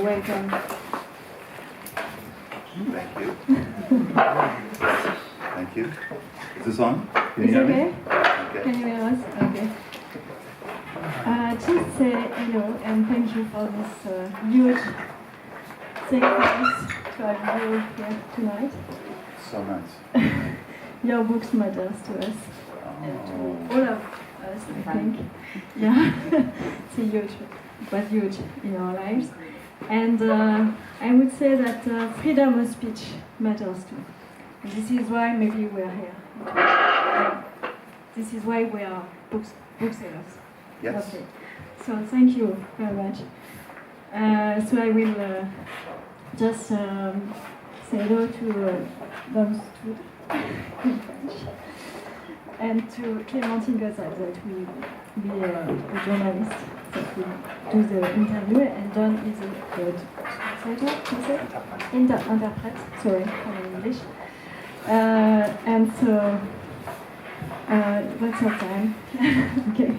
welcome. Thank you. Thank you. Is this on? Can you Is hear me? okay? Okay. Can you hear us? Okay. Just say hello and thank you for this huge sacrifice to have you here tonight. So nice. Your books matters to us and to all of us, I think. Yeah, it's huge. It was huge in our lives. And I would say that freedom of speech matters too. And this is why maybe we are here. This is why we are booksellers. Yes. Okay. So thank you very much. So I will just say hello to Dom Stud in French and to Clémentine Gossard that will be a journalist that will do the interview, and John is a translator, interpret, sorry, from English. And so, what's your time? Okay.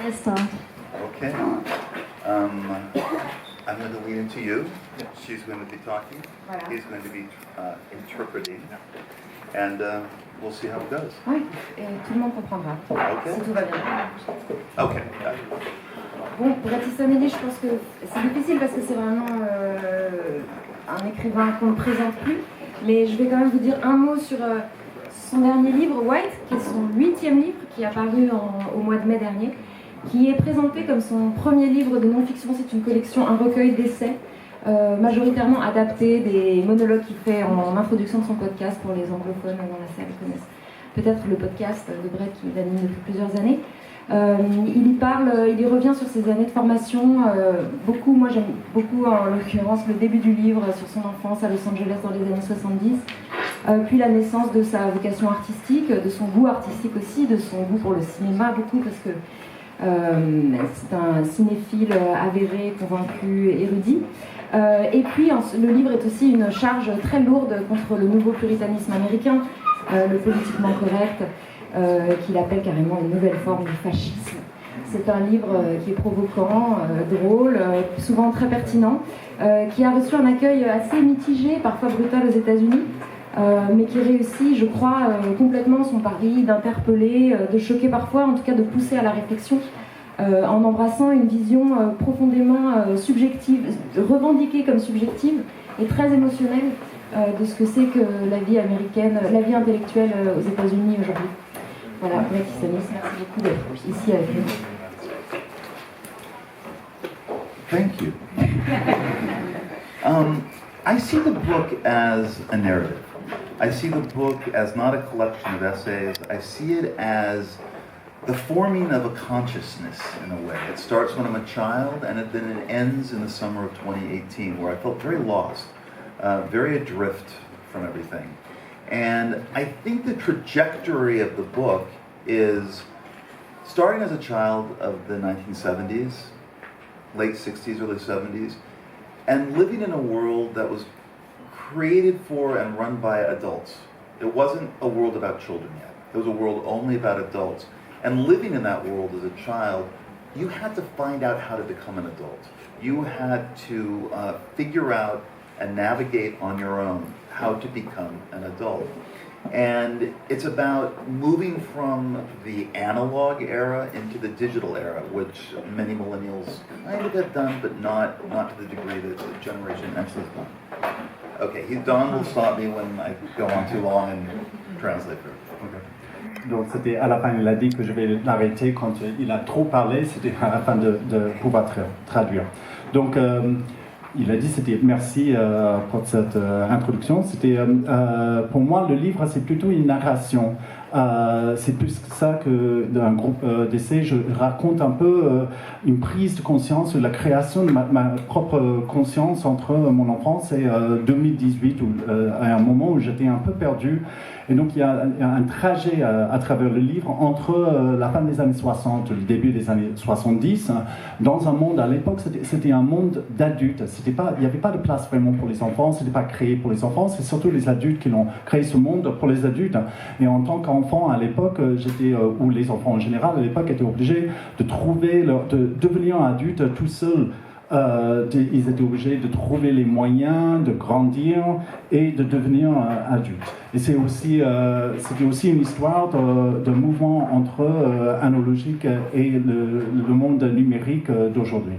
Let's start. Okay. I'm going to lean into you. She's going to be talking. Voilà. He's going to be interpreting. And we'll see how it goes. Oui, et tout le monde comprendra. Okay. Si tout va bien. Okay. Bon, Baptiste Amélie, je pense que c'est difficile parce que c'est vraiment un écrivain qu'on ne présente plus. Mais je vais quand même vous dire un mot sur son dernier livre, White, qui est son 8e livre, qui est apparu au mois de mai dernier, qui est présenté comme son premier livre de non-fiction. C'est une collection, un recueil d'essais, majoritairement adapté des monologues qu'il fait en introduction de son podcast pour les anglophones dans la salle qui connaissent peut-être le podcast de Brett qui l'anime depuis plusieurs années. Il y parle, il y revient sur ses années de formation, moi j'aime beaucoup en l'occurrence le début du livre sur son enfance à Los Angeles dans les années 70, puis la naissance de sa vocation artistique, de son goût artistique aussi, de son goût pour le cinéma beaucoup parce que c'est un cinéphile avéré, convaincu, érudit. Et puis le livre est aussi une charge très lourde contre le nouveau puritanisme américain, le politiquement correct, qu'il appelle carrément une nouvelle forme du fascisme. C'est un livre qui est provoquant, drôle, souvent très pertinent, qui a reçu un accueil assez mitigé, parfois brutal aux États-Unis, mais qui réussit, je crois, complètement son pari d'interpeller, de choquer parfois, en tout cas de pousser à la réflexion, en embrassant une vision profondément subjective, revendiquée comme subjective et très émotionnelle de ce que c'est que la vie américaine, la vie intellectuelle aux États-Unis aujourd'hui. Voilà, Brett Easton Ellis, merci beaucoup d'être ici avec nous. Thank you. I see the book as a narrative. I see the book as not a collection of essays. I see it as the forming of a consciousness in a way. It starts when I'm a child and then it ends in the summer of 2018 where I felt very lost, very adrift from everything. And I think the trajectory of the book is starting as a child of the 1970s, late 60s, early 70s, and living in a world that was created for and run by adults. It wasn't a world about children yet. It was a world only about adults. And living in that world as a child, you had to find out how to become an adult. You had to figure out and navigate on your own how to become an adult. And it's about moving from the analog era into the digital era, which many millennials kind of have done, but not to the degree that the Generation X has done. Okay, Don will stop me when I go on too long and translate for it. Okay. Donc c'était à la fin, il a dit que je vais l'arrêter quand il a trop parlé, c'était à la fin de pouvoir traduire. Donc il a dit, c'était merci pour cette introduction. C'était pour moi le livre c'est plutôt une narration. C'est plus que ça que d'un groupe d'essais. Je raconte un peu une prise de conscience sur la création de ma propre conscience entre mon enfance et 2018, à un moment où j'étais un peu perdu. Et donc il y a un trajet à travers le livre entre la fin des années 60, le début des années 70, dans un monde, à l'époque c'était un monde d'adultes. Il n'y avait pas de place vraiment pour les enfants, c'était pas créé pour les enfants, c'est surtout les adultes qui l'ont créé ce monde pour les adultes. Et en tant qu'enfant à l'époque, ou les enfants en général à l'époque étaient obligés de devenir adultes tout seuls. ils étaient obligés de trouver les moyens de grandir et de devenir adultes. Et c'était aussi une histoire de mouvement entre analogique et le monde numérique d'aujourd'hui.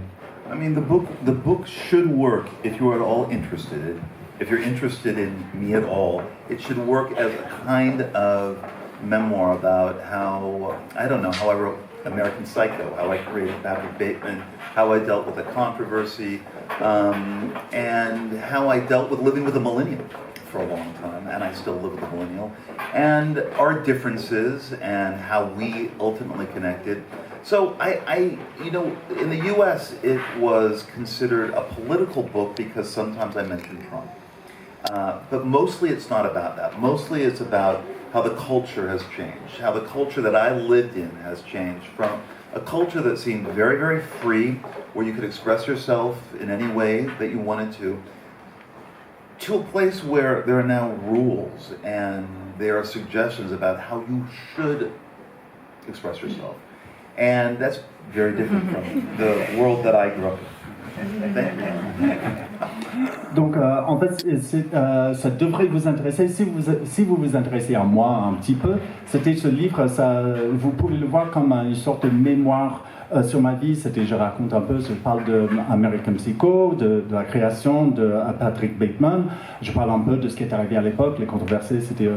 I mean, the book should work if you're at all interested. If you're interested in me at all, it should work as a kind of memoir about how, I don't know, how I wrote American Psycho, how I created Patrick Bateman, how I dealt with a controversy, and how I dealt with living with a millennial for a long time, and I still live with a millennial, and our differences and how we ultimately connected. So you know, in the U.S. it was considered a political book because sometimes I mentioned Trump. But mostly it's not about that. Mostly it's about how the culture has changed, how the culture that I lived in has changed from a culture that seemed very, very free, where you could express yourself in any way that you wanted to a place where there are now rules and there are suggestions about how you should express yourself. And that's very different from the world that I grew up in. Thank you. Donc, en fait, ça devrait vous intéresser. Si vous vous intéressez à moi un petit peu, c'était ce livre, vous pouvez le voir comme une sorte de mémoire sur ma vie. Je raconte un peu, je parle de American Psycho, de la création de Patrick Bateman. Je parle un peu de ce qui est arrivé à l'époque, les controversés, c'était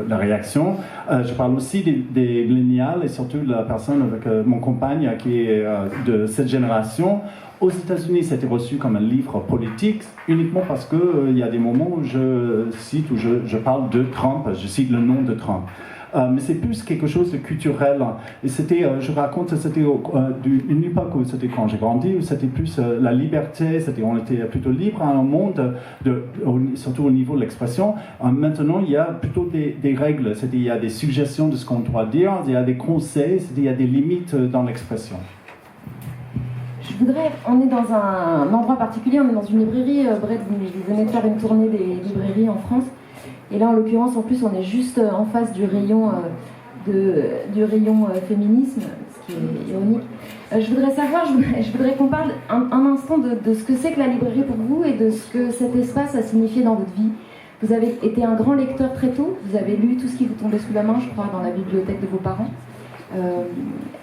la réaction. Je parle aussi des millénials et surtout de la personne avec mon compagne qui est de cette génération. Aux États-Unis, c'était reçu comme un livre politique uniquement parce qu'il y a des moments où je cite, où je parle de Trump, je cite le nom de Trump. Mais c'est plus quelque chose de culturel. Et je raconte, c'était une époque où c'était quand j'ai grandi, où c'était plus la liberté, on était plutôt libre à un monde, surtout au niveau de l'expression. Maintenant, il y a plutôt des règles, il y a des suggestions de ce qu'on doit dire, il y a des conseils, il y a des limites dans l'expression. On est dans un endroit particulier, on est dans une librairie. Brett, vous venez de faire une tournée des librairies en France. Et là, en l'occurrence, en plus, on est juste en face du rayon, féminisme, ce qui est ironique. Je voudrais savoir, je voudrais qu'on parle un instant de ce que c'est que la librairie pour vous et de ce que cet espace a signifié dans votre vie. Vous avez été un grand lecteur très tôt, vous avez lu tout ce qui vous tombait sous la main, je crois, dans la bibliothèque de vos parents.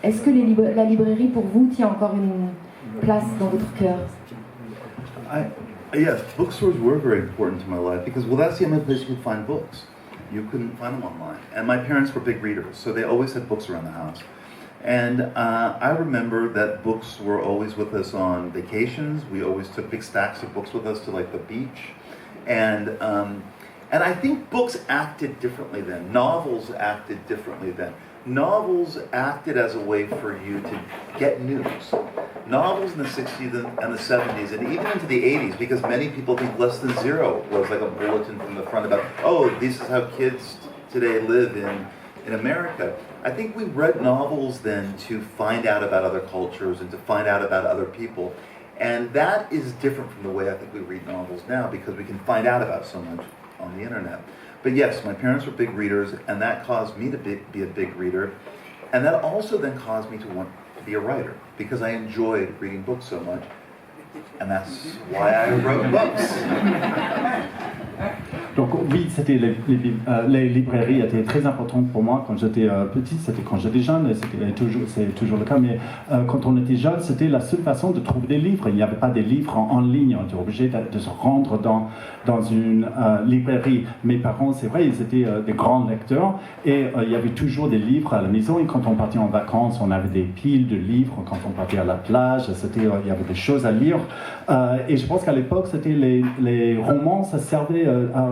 Est-ce que la librairie, pour vous, tient encore une place dans votre cœur? Yes, bookstores were very important to my life because, well, that's the only place you could find books. You couldn't find them online. And my parents were big readers, so they always had books around the house. And I remember that books were always with us on vacations. We always took big stacks of books with us to like the beach. And I think books acted differently then. Novels acted differently then. Novels acted as a way for you to get news. Novels in the 60s and the 70s and even into the 80s, because many people think Less Than Zero was like a bulletin from the front about, oh, this is how kids today live in America. I think we read novels then to find out about other cultures and to find out about other people. And that is different from the way I think we read novels now, because we can find out about so much on the internet. But yes, my parents were big readers, and that caused me to be a big reader. And that also then caused me to want to be a writer, because I enjoyed reading books so much. And that's why I wrote books. Donc oui, les librairies étaient très importantes pour moi quand j'étais petit, c'était quand j'étais jeune, c'est toujours le cas, mais quand on était jeune, c'était la seule façon de trouver des livres. Il n'y avait pas des livres en ligne, on était obligé de se rendre dans une librairie. Mes parents, c'est vrai, ils étaient des grands lecteurs et il y avait toujours des livres à la maison, et quand on partait en vacances, on avait des piles de livres. Quand on partait à la plage, il y avait des choses à lire. Et je pense qu'à l'époque, c'était les romans, ça servait à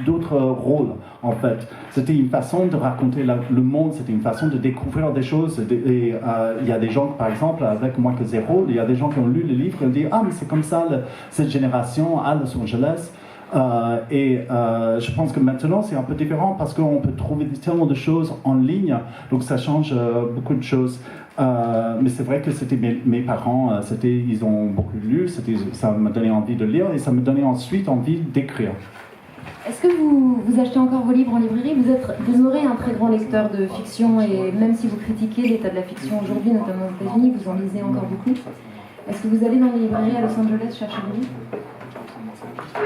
d'autres rôles, en fait. C'était une façon de raconter le monde, c'était une façon de découvrir des choses. Et il y a des gens, par exemple, avec Moins que Zéro, il y a des gens qui ont lu le livre et ont dit « Ah, mais c'est comme ça, cette génération à Los Angeles ». Je pense que maintenant c'est un peu différent parce qu'on peut trouver tellement de choses en ligne, donc ça change beaucoup de choses. Mais c'est vrai que c'était mes parents, ils ont beaucoup lu, ça m'a donné envie de lire et ça me donnait ensuite envie d'écrire. Est-ce que vous achetez encore vos livres en librairie? Vous demeurez un très grand lecteur de fiction, et même si vous critiquez l'état de la fiction aujourd'hui, notamment aux États-Unis, vous en lisez encore beaucoup. Est-ce que vous allez dans les librairies à Los Angeles chercher des livres?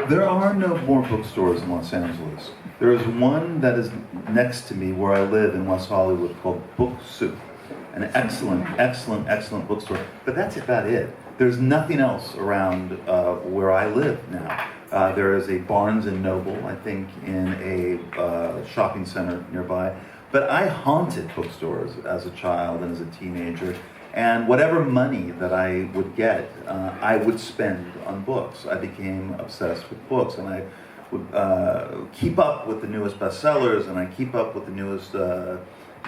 There are no more bookstores in Los Angeles. There is one that is next to me where I live in West Hollywood called Book Soup. An excellent bookstore. But that's about it. There's nothing else around where I live now. There is a Barnes & Noble, I think, in a shopping center nearby. But I haunted bookstores as a child and as a teenager. And whatever money that I would get, I would spend on books. I became obsessed with books, and I would keep up with the newest bestsellers, and I keep up with the newest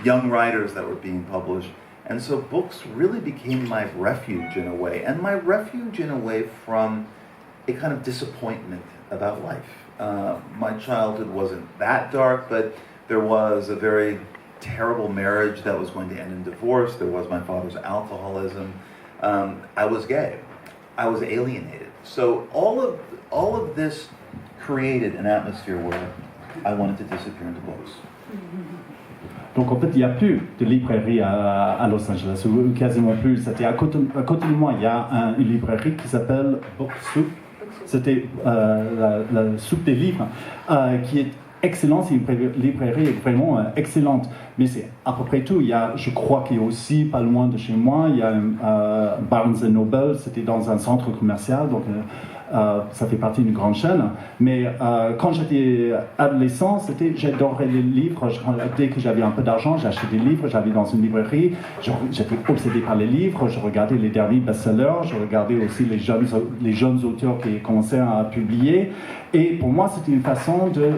young writers that were being published. And so books really became my refuge in a way, and my refuge in a way from a kind of disappointment about life. My childhood wasn't that dark, but there was a very terrible marriage that was going to end in divorce. There was my father's alcoholism. I was gay. I was alienated. So all of this created an atmosphere where I wanted to disappear into books. Donc en fait, il n'y a plus de librairie à Los Angeles, ou quasiment plus. C'était à côté de moi, il y a une librairie qui s'appelle Book Soup. C'était la soupe des livres, qui est excellente. C'est une librairie vraiment excellente. Mais c'est à peu près tout. Je crois qu'il y a aussi, pas loin de chez moi, il y a Barnes & Noble. C'était dans un centre commercial, donc ça fait partie d'une grande chaîne. Mais quand j'étais adolescent, j'adorais les livres. Dès que j'avais un peu d'argent, j'achetais des livres. J'allais dans une librairie. J'étais obsédé par les livres. Je regardais les derniers best-sellers. Je regardais aussi les jeunes auteurs qui commençaient à publier. Et pour moi, c'était une façon de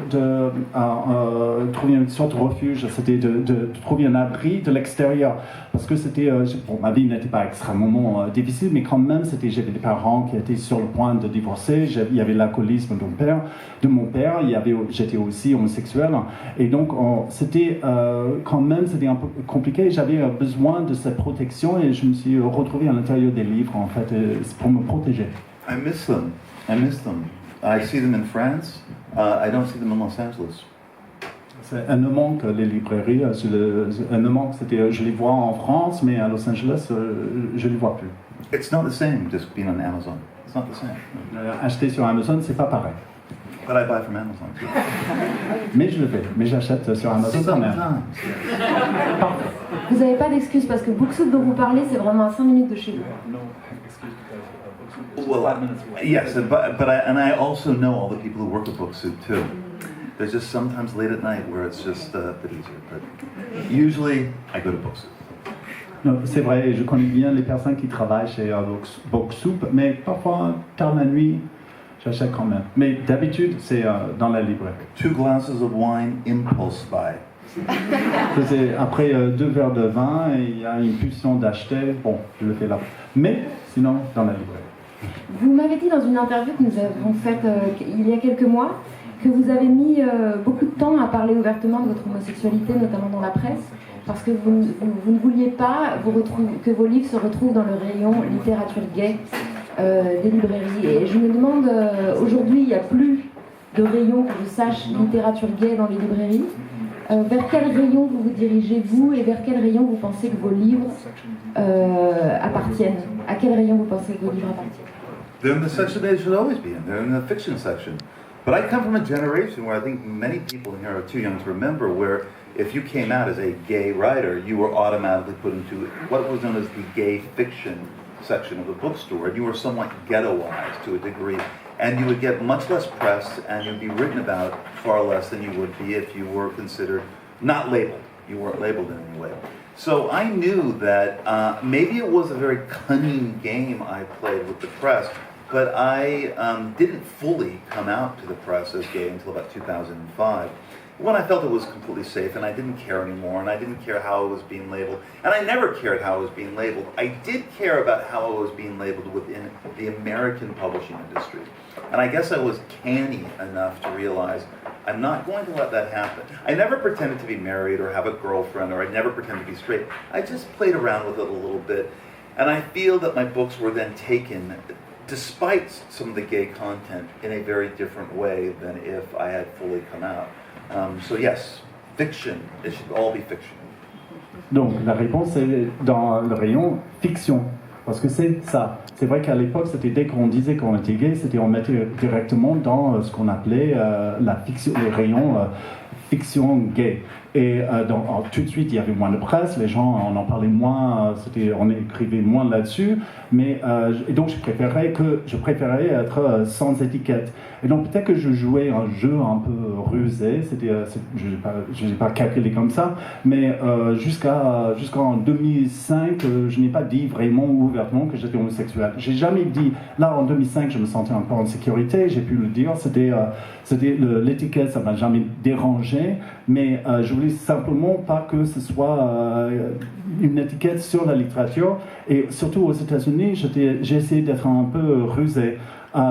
trouver une sorte de refuge. C'était de trouver un abri de l'extérieur. Parce que ma vie n'était pas extrêmement difficile, mais quand même, j'avais des parents qui étaient sur le point de divorcer. Il y avait l'alcoolisme de mon père. J'étais aussi homosexuel. Et donc, c'était quand même, c'était un peu compliqué. J'avais besoin de cette protection et je me suis retrouvé à l'intérieur des livres, en fait, pour me protéger. I miss them. I see them in France. I don't see them in Los Angeles. Elle me manque les librairies. Elle me manque. Je les vois en France, mais à Los Angeles, je les vois plus. It's not the same just being on Amazon. It's not the same. Acheter sur Amazon, c'est pas pareil. But I buy from Amazon too. Mais je le fais. Mais j'achète sur Amazon quand même. Vous n'avez pas d'excuses parce que Book Soup dont vous parlez, c'est vraiment à 5 minutes de chez vous. Well, yes, but I also know all the people who work at Book Soup too. There's just sometimes late at night where it's just a bit easier, but usually I go to Book Soup. Non, c'est vrai, je connais bien les personnes qui travaillent chez Book Soup, mais parfois, tard la nuit, j'achète quand même. Mais d'habitude, c'est dans la librairie. 2 glasses of wine, impulse buy. Après 2 verres de vin, et il y a une pulsion d'acheter, bon, je le fais là. Mais sinon, dans la librairie. Vous m'avez dit dans une interview que nous avons faite il y a quelques mois que vous avez mis beaucoup de temps à parler ouvertement de votre homosexualité, notamment dans la presse, parce que vous ne vouliez pas que vos livres se retrouvent dans le rayon littérature gay des librairies. Et je me demande, aujourd'hui, il n'y a plus de rayon, que je sache, littérature gay dans les librairies. Vers quel rayon vous vous dirigez, vous, et vers quel rayon vous pensez que vos livres appartiennent? À quel rayon vous pensez que vos livres appartiennent? They're in the section they should always be in. They're in the fiction section. But I come from a generation where I think many people in here are too young to remember, where if you came out as a gay writer, you were automatically put into what was known as the gay fiction section of the bookstore, and you were somewhat ghettoized to a degree. And you would get much less press, and you'd be written about far less than you would be if you were considered not labeled. You weren't labeled in any way. So I knew that maybe it was a very cunning game I played with the press, but I didn't fully come out to the press as gay until about 2005, when I felt it was completely safe and I didn't care anymore, and I didn't care how it was being labeled. And I never cared how it was being labeled. I did care about how it was being labeled within the American publishing industry. And I guess I was canny enough to realize I'm not going to let that happen. I never pretended to be married or have a girlfriend, or I never pretended to be straight. I just played around with it a little bit. And I feel that my books were then taken, despite some of the gay content, in a very different way than if I had fully come out. So yes, fiction, it should all be fiction. Donc la réponse est dans le rayon fiction. Parce que c'est ça. C'est vrai qu'à l'époque, c'était dès qu'on disait qu'on était gay, on mettait directement dans ce qu'on appelait la fiction, les rayons fiction gay. Et tout de suite, il y avait moins de presse, les gens en parlaient moins, on écrivait moins là-dessus, et donc je préférais être sans étiquette. Et donc peut-être que je jouais un jeu un peu rusé, je n'ai pas calculé comme ça, mais jusqu'en 2005, je n'ai pas dit vraiment ouvertement que j'étais homosexuel. J'ai jamais dit, là en 2005, je me sentais un peu en sécurité, j'ai pu le dire, l'étiquette, ça m'a jamais dérangé, mais je voulais simplement pas que ce soit une étiquette sur la littérature. Et surtout aux États-Unis, j'ai essayé d'être un peu rusé.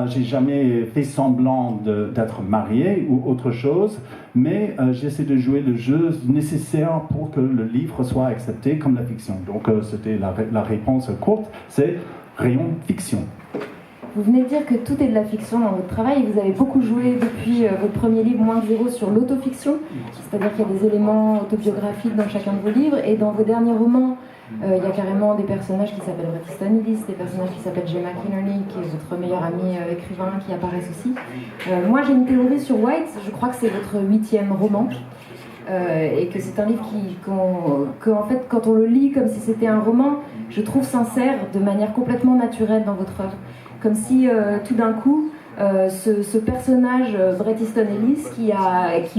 J'ai jamais fait semblant d'être marié ou autre chose, mais j'essaie de jouer le jeu nécessaire pour que le livre soit accepté comme la fiction. Donc c'était la réponse courte, c'est rayon fiction. Vous venez de dire que tout est de la fiction dans votre travail et vous avez beaucoup joué depuis votre premier livre, Moins que zéro, sur l'autofiction, c'est-à-dire qu'il y a des éléments autobiographiques dans chacun de vos livres, et dans vos derniers romans, il y a carrément des personnages qui s'appellent Bret Easton Ellis, des personnages qui s'appellent Gemma Kinnerney, qui est votre meilleur ami écrivain, qui apparaissent aussi. Moi j'ai une théorie sur White, je crois que c'est votre 8e roman, et que c'est un livre en fait, quand on le lit comme si c'était un roman, je trouve sincère de manière complètement naturelle dans votre œuvre. Comme si tout d'un coup, ce personnage, Bret Easton Ellis, qui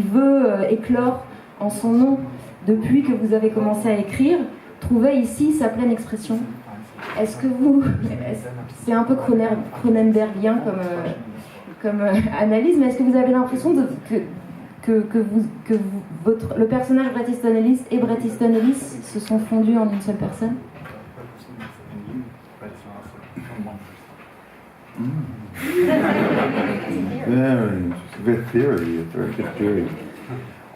veut éclore en son nom depuis que vous avez commencé à écrire, trouvait ici sa pleine expression. Est-ce que c'est un peu Cronenbergien comme analyse, mais est-ce que vous avez l'impression le personnage Bret Easton Ellis et Bret Easton Ellis se sont fondus en une seule personne? Very good theory.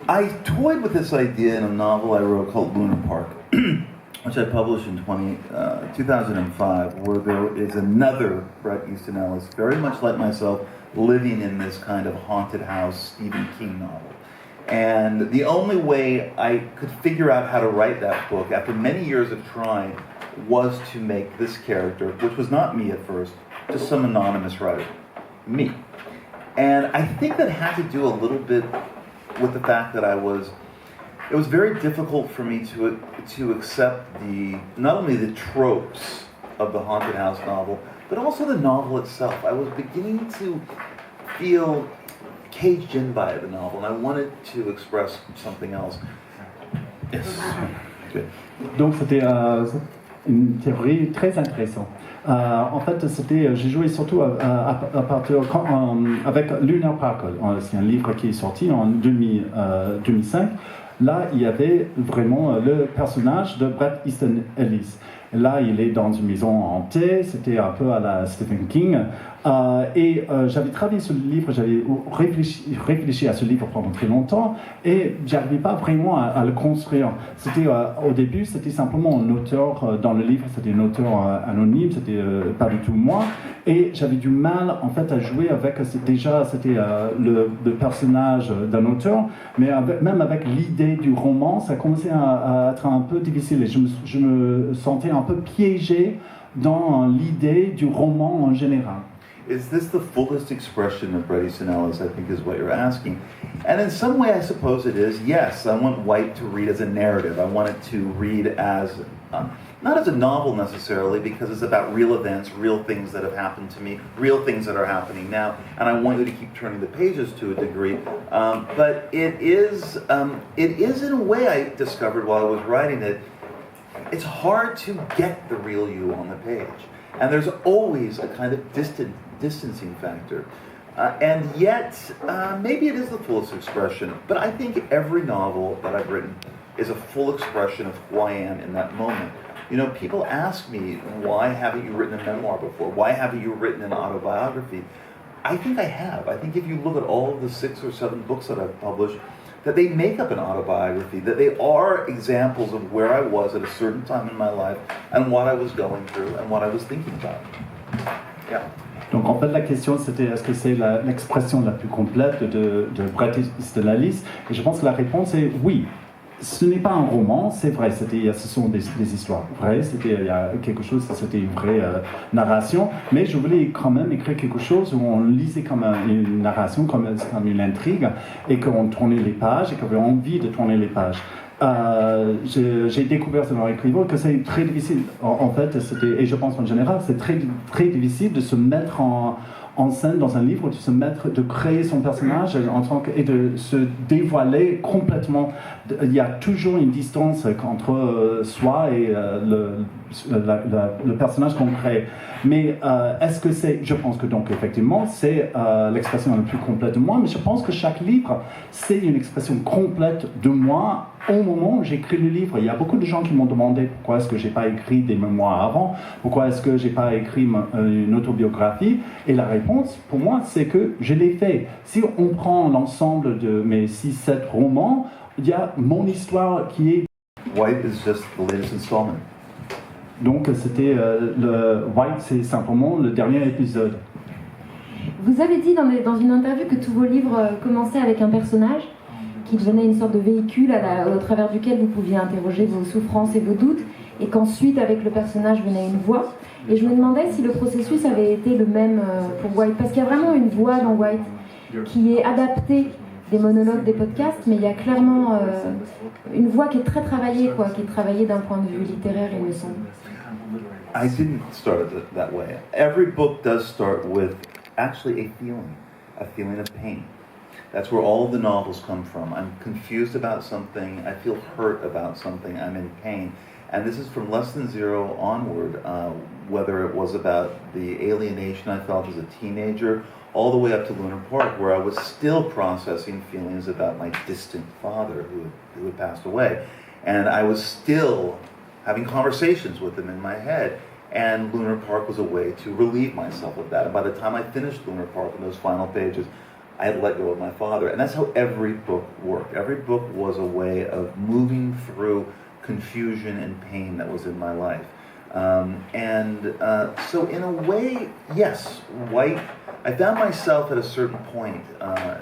I toyed with this idea in a novel I wrote called Luna Park, which I published in 2005, where there is another Bret Easton Ellis, very much like myself, living in this kind of haunted house Stephen King novel. And the only way I could figure out how to write that book, after many years of trying, was to make this character, which was not me at first, just some anonymous writer, me. And I think that had to do a little bit with the fact that it was very difficult for me to accept not only the tropes of the haunted house novel, but also the novel itself. I was beginning to feel caged in by the novel, and I wanted to express something else. Yes. Good. Donc c'était une théorie très intéressante. En fait, j'ai joué surtout avec Luna Park. C'est un livre qui est sorti en 2005. Là, il y avait vraiment le personnage de Bret Easton Ellis. Là, il est dans une maison hantée, c'était un peu à la Stephen King. J'avais travaillé sur le livre, j'avais réfléchi à ce livre pendant très longtemps et j'arrivais pas vraiment à le construire. Au début, c'était simplement un auteur dans le livre, c'était un auteur anonyme, c'était pas du tout moi. Et j'avais du mal en fait à jouer avec, c'était le personnage d'un auteur, mais même avec l'idée du roman, ça commençait à être un peu difficile et je me sentais un peu piégé dans l'idée du roman en général. Is this the fullest expression of Bret Easton Ellis, I think is what you're asking. And in some way, I suppose it is. Yes, I want White to read as a narrative. I want it to read as, not as a novel necessarily, because it's about real events, real things that have happened to me, real things that are happening now, and I want you to keep turning the pages to a degree. But it is in a way I discovered while I was writing it, it's hard to get the real you on the page. And there's always a kind of distancing factor. And yet, maybe it is the fullest expression, but I think every novel that I've written is a full expression of who I am in that moment. You know, people ask me, why haven't you written a memoir before? Why haven't you written an autobiography? I think I have. I think if you look at all of the 6 or 7 books that I've published, that they make up an autobiography, that they are examples of where I was at a certain time in my life and what I was going through and what I was thinking about. Yeah. Donc en fait la question c'était est-ce que c'est l'expression la plus complète de Bret Easton Ellis? Et je pense que la réponse est oui. ce n'est pas un roman, c'est vrai, ce sont des histoires vraies, il y a quelque chose, c'était une vraie narration, mais je voulais quand même écrire quelque chose où on lisait comme une narration, comme une intrigue, et qu'on tournait les pages, et qu'on avait envie de tourner les pages. J'ai découvert dans l'écrivain que c'est très difficile, en fait, et je pense en général, c'est très, très difficile de se mettre en scène dans un livre, de créer son personnage et de se dévoiler complètement. Il y a toujours une distance entre soi et le personnage qu'on crée. Mais est-ce que je pense que donc effectivement c'est l'expression la plus complète de moi, mais je pense que chaque livre c'est une expression complète de moi au moment où j'écris le livre. Il y a beaucoup de gens qui m'ont demandé pourquoi est-ce que j'ai pas écrit des mémoires avant, pourquoi est-ce que j'ai pas écrit une autobiographie, et la réponse pour moi c'est que je l'ai fait. Si on prend l'ensemble de mes 6-7 romans, il y a mon histoire qui est... White is just the latest installment. Donc c'était le White, c'est simplement le dernier épisode. Vous avez dit dans une interview que tous vos livres commençaient avec un personnage qui devenait une sorte de véhicule au travers duquel vous pouviez interroger vos souffrances et vos doutes, et qu'ensuite avec le personnage venait une voix. Et je me demandais si le processus avait été le même pour White, parce qu'il y a vraiment une voix dans White qui est adaptée des monologues, des podcasts, mais il y a clairement une voix qui est très travaillée, qui est travaillée d'un point de vue littéraire, il me semble. I didn't start it that way. Every book does start with actually a feeling of pain. That's where all of the novels come from. I'm confused about something, I feel hurt about something, I'm in pain. And this is from Less Than Zero onward, whether it was about the alienation I felt as a teenager, all the way up to Lunar Park, where I was still processing feelings about my distant father who had passed away. And I was still having conversations with him in my head. And Lunar Park was a way to relieve myself of that. And by the time I finished Lunar Park in those final pages, I had let go of my father. And that's how every book worked. Every book was a way of moving through confusion and pain that was in my life. So in a way, yes, White, I found myself at a certain point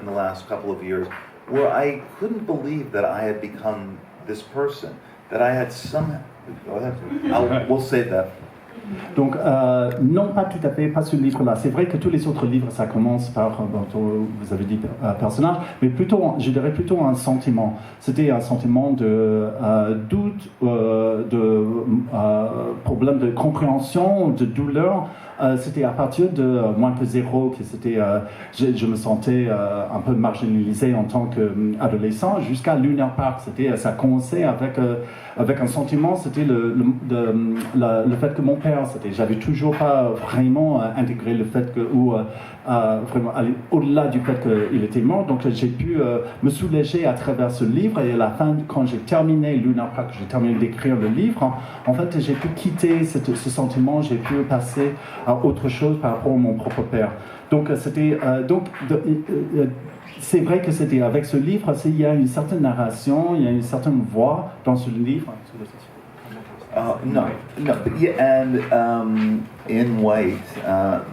in the last couple of years where I couldn't believe that I had become this person, that I had somehow... Go ahead. We'll save that. Donc, non, pas tout à fait, pas ce livre-là. C'est vrai que tous les autres livres, ça commence par, vous avez dit personnage, mais plutôt, je dirais plutôt un sentiment. C'était un sentiment de doute, de problème de compréhension, de douleur. C'était à partir de moins que zéro que je me sentais un peu marginalisé en tant qu'adolescent jusqu'à Lunar Park. Ça commençait avec un sentiment, c'était le fait que mon père, j'avais toujours pas vraiment intégré le fait vraiment aller au-delà du fait qu'il était mort. Donc j'ai pu me soulager à travers ce livre, et à la fin, quand j'ai terminé Lunar Park, j'ai terminé d'écrire le livre, en fait j'ai pu quitter ce sentiment, j'ai pu passer à autre chose par rapport à mon propre père. Donc c'est vrai que c'était avec ce livre, il y a une certaine narration, il y a une certaine voix dans ce livre. No, but yeah, and in White,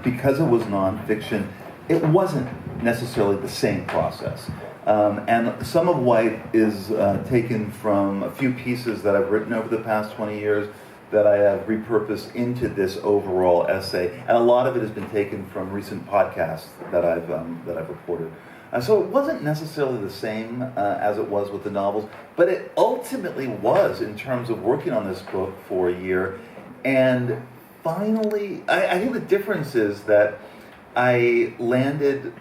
because it was nonfiction, it wasn't necessarily the same process. And some of White is taken from a few pieces that I've written over the past 20 years that I have repurposed into this overall essay, and a lot of it has been taken from recent podcasts that I've recorded. So it wasn't necessarily the same as it was with the novels, but it ultimately was in terms of working on this book for a year. And finally, I think the difference is that I landed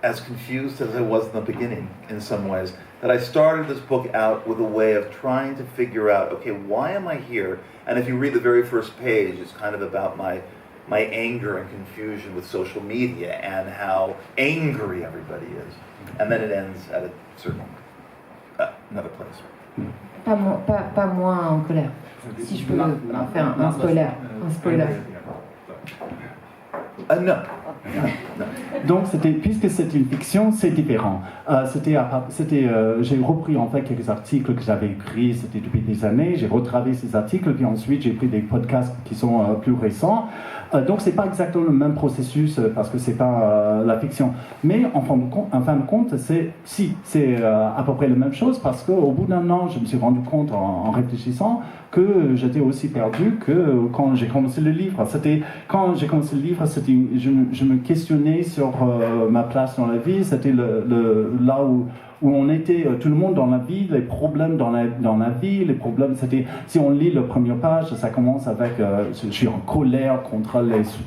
as confused as I was in the beginning in some ways. That I started this book out with a way of trying to figure out, okay, why am I here? And if you read the very first page, it's kind of about my anger and confusion with social media and how angry everybody is. And then it ends at a certain another place. Pas moins en colère. Si je peux faire un spoiler. No. Donc, puisque c'est une fiction, c'est différent. J'ai repris en fait quelques articles que j'avais écrits, c'était depuis des années. J'ai retravaillé ces articles, puis ensuite j'ai pris des podcasts qui sont plus récents. Donc, c'est pas exactement le même processus parce que c'est pas la fiction. Mais en fin de compte, c'est à peu près la même chose parce qu'au bout d'un an, je me suis rendu compte en réfléchissant que j'étais aussi perdu que quand j'ai commencé le livre. Quand j'ai commencé le livre, je me questionnais sur ma place dans la vie. C'était là où on était, tout le monde dans la vie, les problèmes dans la vie, les problèmes, si on lit la première page, ça commence avec je suis en colère contre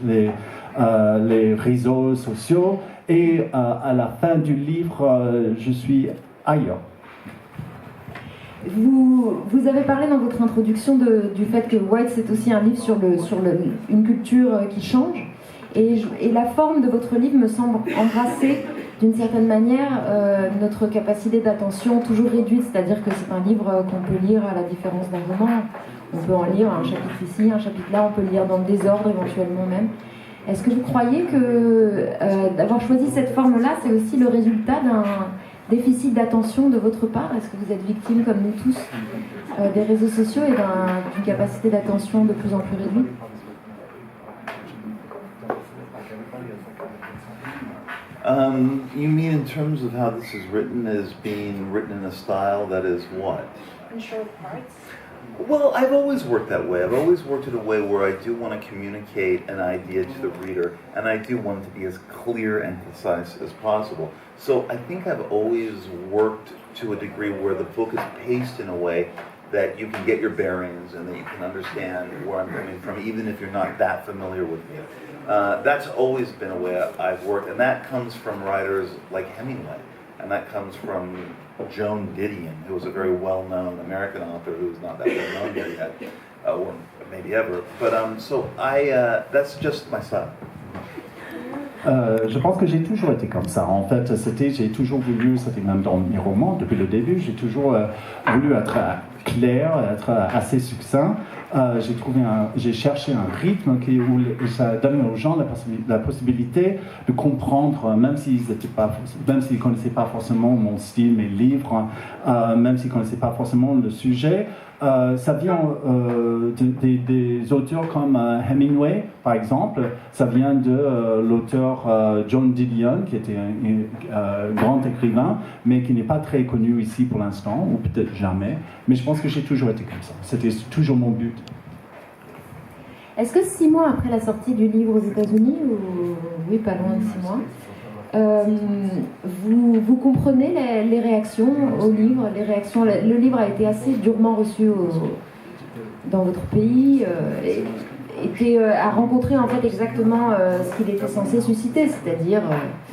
les réseaux sociaux, et à la fin du livre, je suis ailleurs. Vous avez parlé dans votre introduction du fait que White, c'est aussi un livre sur une culture qui change. Et la forme de votre livre me semble embrasser d'une certaine manière notre capacité d'attention toujours réduite. C'est-à-dire que c'est un livre qu'on peut lire à la différence d'un roman. On peut en lire un chapitre ici, un chapitre là, on peut le lire dans le désordre éventuellement même. Est-ce que vous croyez que d'avoir choisi cette forme-là, c'est aussi le résultat d'un déficit d'attention de votre part? Est-ce que vous êtes victime, comme nous tous, des réseaux sociaux et d'une capacité d'attention de plus en plus réduite? You mean in terms of how this is written, as being written in a style that is what? In short parts. Well, I've always worked that way. I've always worked in a way where I do want to communicate an idea to the reader, and I do want it to be as clear and concise as possible. So I think I've always worked to a degree where the book is paced in a way that you can get your bearings and that you can understand where I'm coming from, even if you're not that familiar with me. That's always been a way I've worked, and that comes from writers like Hemingway, and that comes from Joan Didion, who was a very well-known American author who's not that well-known yet, or maybe ever. But that's just my style. Je pense que j'ai toujours été comme ça. En fait, j'ai toujours voulu, c'était même dans mes romans, depuis le début, j'ai toujours voulu être clair, être assez succinct. J'ai cherché un rythme où ça donne aux gens la possibilité de comprendre, même s'ils ne connaissaient pas forcément mon style, mes livres, même s'ils ne connaissaient pas forcément le sujet. Ça vient des auteurs comme Hemingway, par exemple. Ça vient de l'auteur Joan Didion, qui était un grand écrivain, mais qui n'est pas très connu ici pour l'instant, ou peut-être jamais. Mais je pense que j'ai toujours été comme ça. C'était toujours mon but. Est-ce que 6 mois après la sortie du livre aux États-Unis, ou oui, pas loin de 6 mois, vous comprenez les réactions au livre, le livre a été assez durement reçu dans votre pays, a rencontré en fait exactement ce qu'il était censé susciter, c'est-à-dire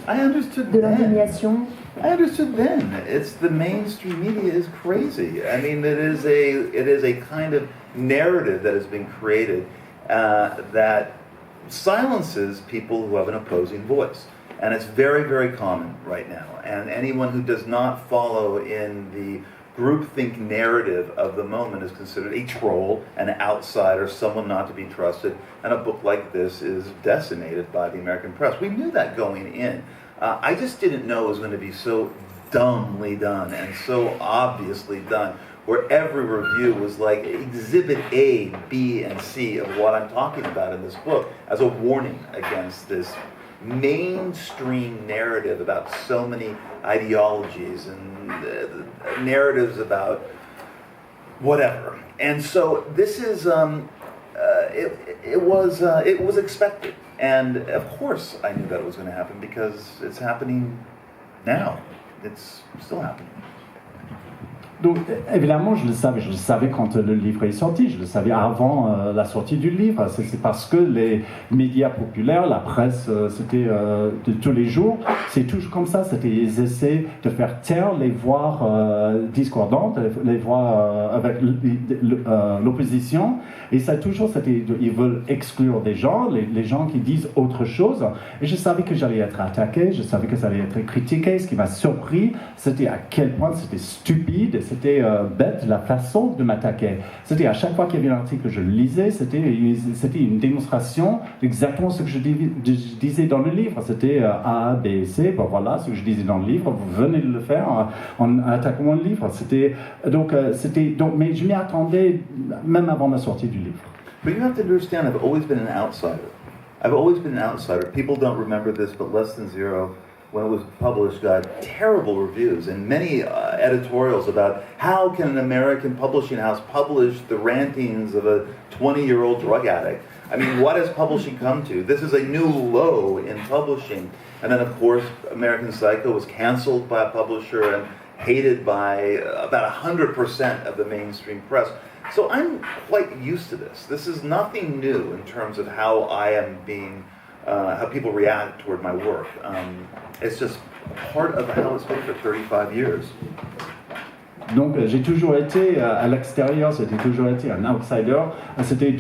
de l'indignation. I understood then. It's the mainstream media is crazy. I mean, it is a kind of narrative that has been created that silences people who have an opposing voice. And it's very, very common right now. And anyone who does not follow in the groupthink narrative of the moment is considered a troll, an outsider, someone not to be trusted. And a book like this is decimated by the American press. We knew that going in. I just didn't know it was going to be so dumbly done and so obviously done, where every review was like exhibit A, B, and C of what I'm talking about in this book as a warning against this mainstream narrative about so many ideologies and narratives about whatever. And so this is it was expected, and of course I knew that it was going to happen because it's happening now. It's still happening. Donc, évidemment, je le savais quand le livre est sorti, je le savais avant la sortie du livre. C'est parce que les médias populaires, la presse, c'était de tous les jours, c'est toujours comme ça, c'était ils essaient de faire taire les voix discordantes, les voix avec l'opposition, et ça toujours, ils veulent exclure des gens, les gens qui disent autre chose, et je savais que j'allais être attaqué, je savais que ça allait être critiqué. Ce qui m'a surpris, c'était à quel point c'était stupide, c'était bête la façon de m'attaquer. C'était à chaque fois qu'il y avait un article que je lisais, c'était une démonstration d'exactement ce que je disais dans le livre. C'était A, B, C, bon, voilà ce que je disais dans le livre, vous venez de le faire en attaquant mon livre. Mais je m'y attendais même avant la sortie du livre. But you have to understand, I've always been an outsider. I've always been an outsider. People don't remember this, but Less Than Zero, when it was published, got terrible reviews and many editorials about how can an American publishing house publish the rantings of a 20-year-old drug addict. I mean, what has publishing come to? This is a new low in publishing. And then, of course, American Psycho was canceled by a publisher and hated by about 100% of the mainstream press. So I'm quite used to this. This is nothing new in terms of how I am being, how people react toward my work. It's just part of how it's been for 35 years. Donc j'ai toujours été à l'extérieur, j'ai toujours été un outsider. C'était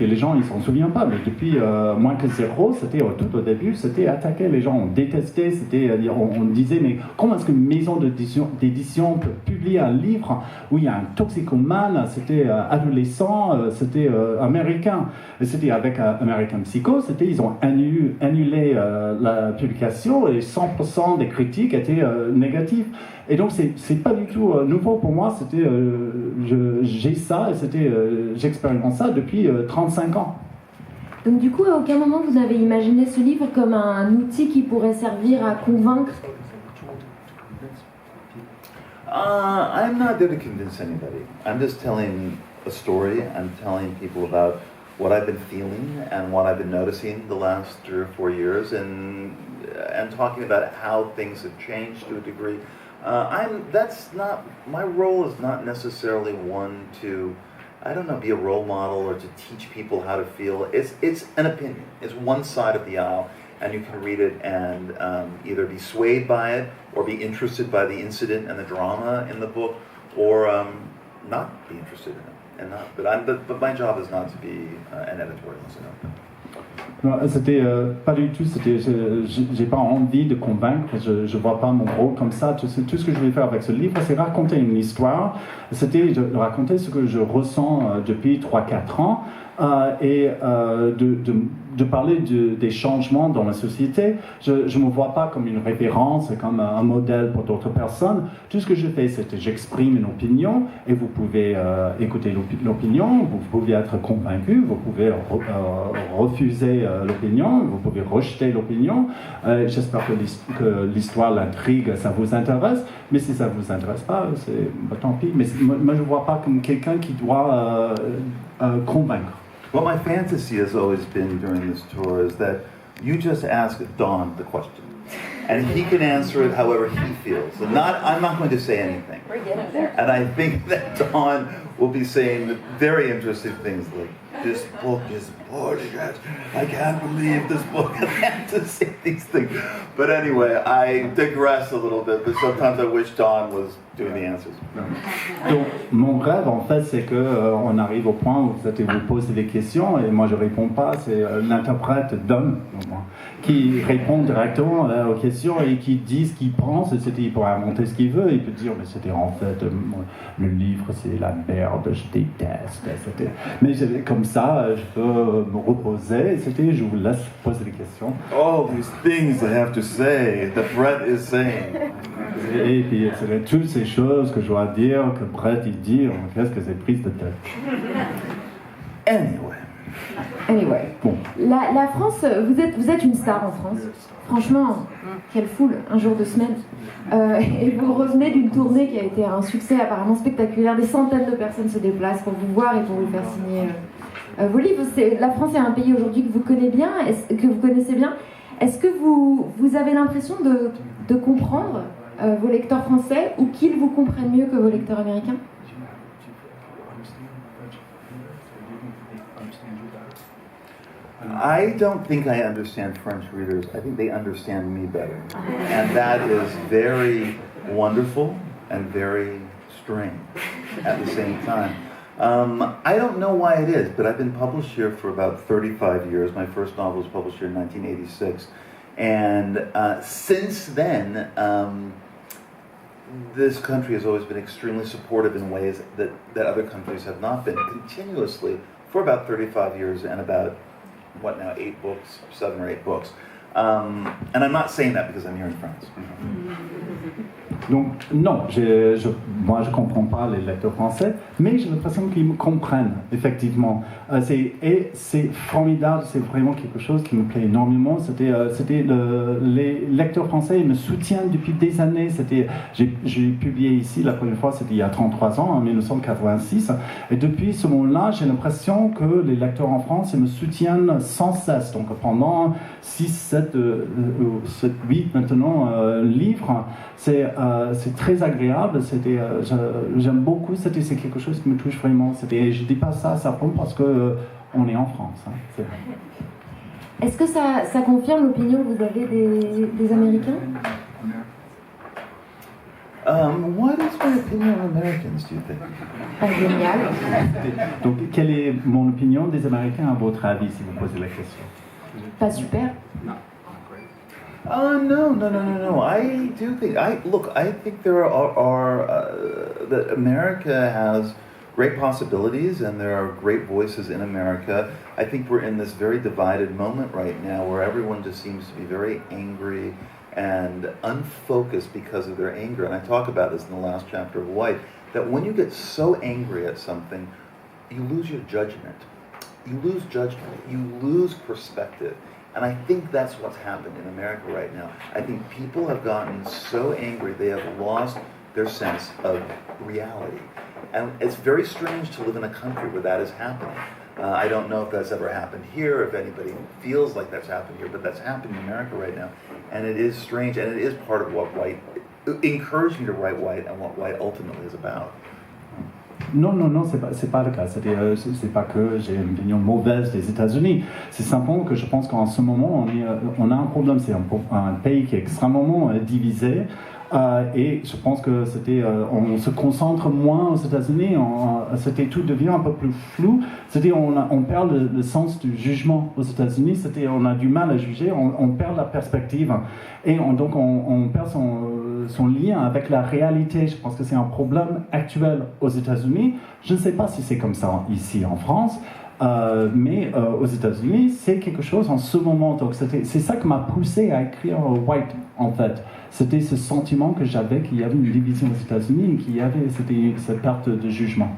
les gens, ils s'en souviennent pas, mais depuis moins que zéro, c'était tout au début, c'était attaquer les gens, on détestait, on disait mais comment est-ce qu'une maison d'édition peut publier un livre où il y a un toxicomane, c'était adolescent, c'était américain, et c'était avec American Psycho, ils ont annulé la publication et 100% des critiques étaient négatives. Et donc c'est pas du tout nouveau pour moi, j'ai ça et j'expérimente ça depuis 35 ans. Donc du coup, à aucun moment vous avez imaginé ce livre comme un outil qui pourrait servir à convaincre? I'm not there to convince anybody. I'm just telling a story. I'm telling people about what I've been feeling and what I've been noticing the last 3 or 4 years, and talking about how things have changed to a degree. My role is not necessarily one to, I don't know, be a role model or to teach people how to feel. It's an opinion. It's one side of the aisle, and you can read it and either be swayed by it or be interested by the incident and the drama in the book, or not be interested in it. But my job is not to be an editorialist. Non, c'était pas du tout, j'ai pas envie de convaincre, je vois pas mon rôle comme ça. Tout ce que je vais faire avec ce livre, c'est raconter une histoire, c'était de raconter ce que je ressens depuis 3-4 ans et de parler des changements dans la société. Je ne me vois pas comme une référence, comme un modèle pour d'autres personnes. Tout ce que je fais, c'est que j'exprime une opinion et vous pouvez écouter l'opinion, vous pouvez être convaincu, vous pouvez refuser l'opinion, vous pouvez rejeter l'opinion. J'espère que l'histoire, l'intrigue, ça vous intéresse, mais si ça ne vous intéresse pas, tant pis. Mais moi, je ne vois pas comme quelqu'un qui doit convaincre. What my fantasy has always been during this tour is that you just ask Don the question, and he can answer it however he feels. And I'm not going to say anything. We're getting there. And I think that Don will be saying very interesting things like, "This book is bullshit. I can't believe this book." And I have to say these things. But anyway, I digress a little bit, but sometimes I wish Don was doing the answers. Donc, mon rêve, en fait, c'est qu'on arrive au point où vous posez des questions et moi je réponds pas. C'est l'interprète Don qui répond directement aux questions et qui dit ce qu'il pense. Il pourrait inventer ce qu'il veut. Il peut dire, mais c'était en fait le livre, c'est la merde, je déteste. Mais comme ça, je peux me reposer. Je vous laisse poser des questions. All these things I have to say that Brett is saying. Et puis, c'est toutes ces choses que je dois dire, que Brett il dit, qu'est-ce que c'est prise de tête. Anyway. Bon. La France, vous êtes une star en France. Franchement, quelle foule, un jour de semaine. Et vous revenez d'une tournée qui a été un succès apparemment spectaculaire. Des centaines de personnes se déplacent pour vous voir et pour vous faire signer vos livres. La France est un pays aujourd'hui que vous connaissez bien. Est-ce que vous avez l'impression de comprendre vos lecteurs français ou qu'ils vous comprennent mieux que vos lecteurs américains? I don't think I understand French readers. I think they understand me better. And that is very wonderful and very strange at the same time. I don't know why it is, but I've been published here for about 35 years. My first novel was published here in 1986. And since then, this country has always been extremely supportive in ways that other countries have not been, continuously for about 35 years and about, 8 books, 7 or 8 books. And I'm not saying that because I'm here in France. Donc non, moi je comprends pas les lecteurs français, mais j'ai l'impression qu'ils me comprennent effectivement. Et c'est formidable, c'est vraiment quelque chose qui me plaît énormément. Les lecteurs français, ils me soutiennent depuis des années. J'ai publié ici la première fois, c'était il y a 33 ans, en 1986, et depuis ce moment-là, j'ai l'impression que les lecteurs en France, ils me soutiennent sans cesse. Donc pendant 6, 7, 8 maintenant livres, c'est très agréable, j'aime beaucoup, c'est quelque chose qui me touche vraiment. Je dis pas ça simplement parce qu'on est en France. Hein, Est-ce que ça confirme l'opinion que vous avez des Américains? What is my opinion on Americans, do you think? Pas génial. Donc, quelle est mon opinion des Américains à votre avis, si vous posez la question? Pas super. No. I do think. I think there are that America has great possibilities, and there are great voices in America. I think we're in this very divided moment right now, where everyone just seems to be very angry and unfocused because of their anger. And I talk about this in the last chapter of White. That when you get so angry at something, you lose your judgment. You lose judgment. You lose perspective. And I think that's what's happened in America right now. I think people have gotten so angry, they have lost their sense of reality. And it's very strange to live in a country where that is happening. I don't know if that's ever happened here, if anybody feels like that's happened here, but that's happening in America right now. And it is strange, and it is part of what White encouraged me to write White and what White ultimately is about. Non, c'est pas le cas. C'est pas que j'ai une opinion mauvaise des États-Unis. C'est simplement que je pense qu'en ce moment, on a un problème. C'est un pays qui est extrêmement divisé. Et je pense que on se concentre moins aux États-Unis. Tout devient un peu plus flou. On perd le sens du jugement aux États-Unis. On a du mal à juger. On perd la perspective. Et donc on perd son lien avec la réalité. Je pense que c'est un problème actuel aux États-Unis. Je ne sais pas si c'est comme ça ici en France. Mais aux États-Unis, c'est quelque chose en ce moment. Donc c'est ça qui m'a poussé à écrire White, en fait. C'était ce sentiment que j'avais qu'il y avait une division aux États-Unis et qu'il y avait cette perte de jugement.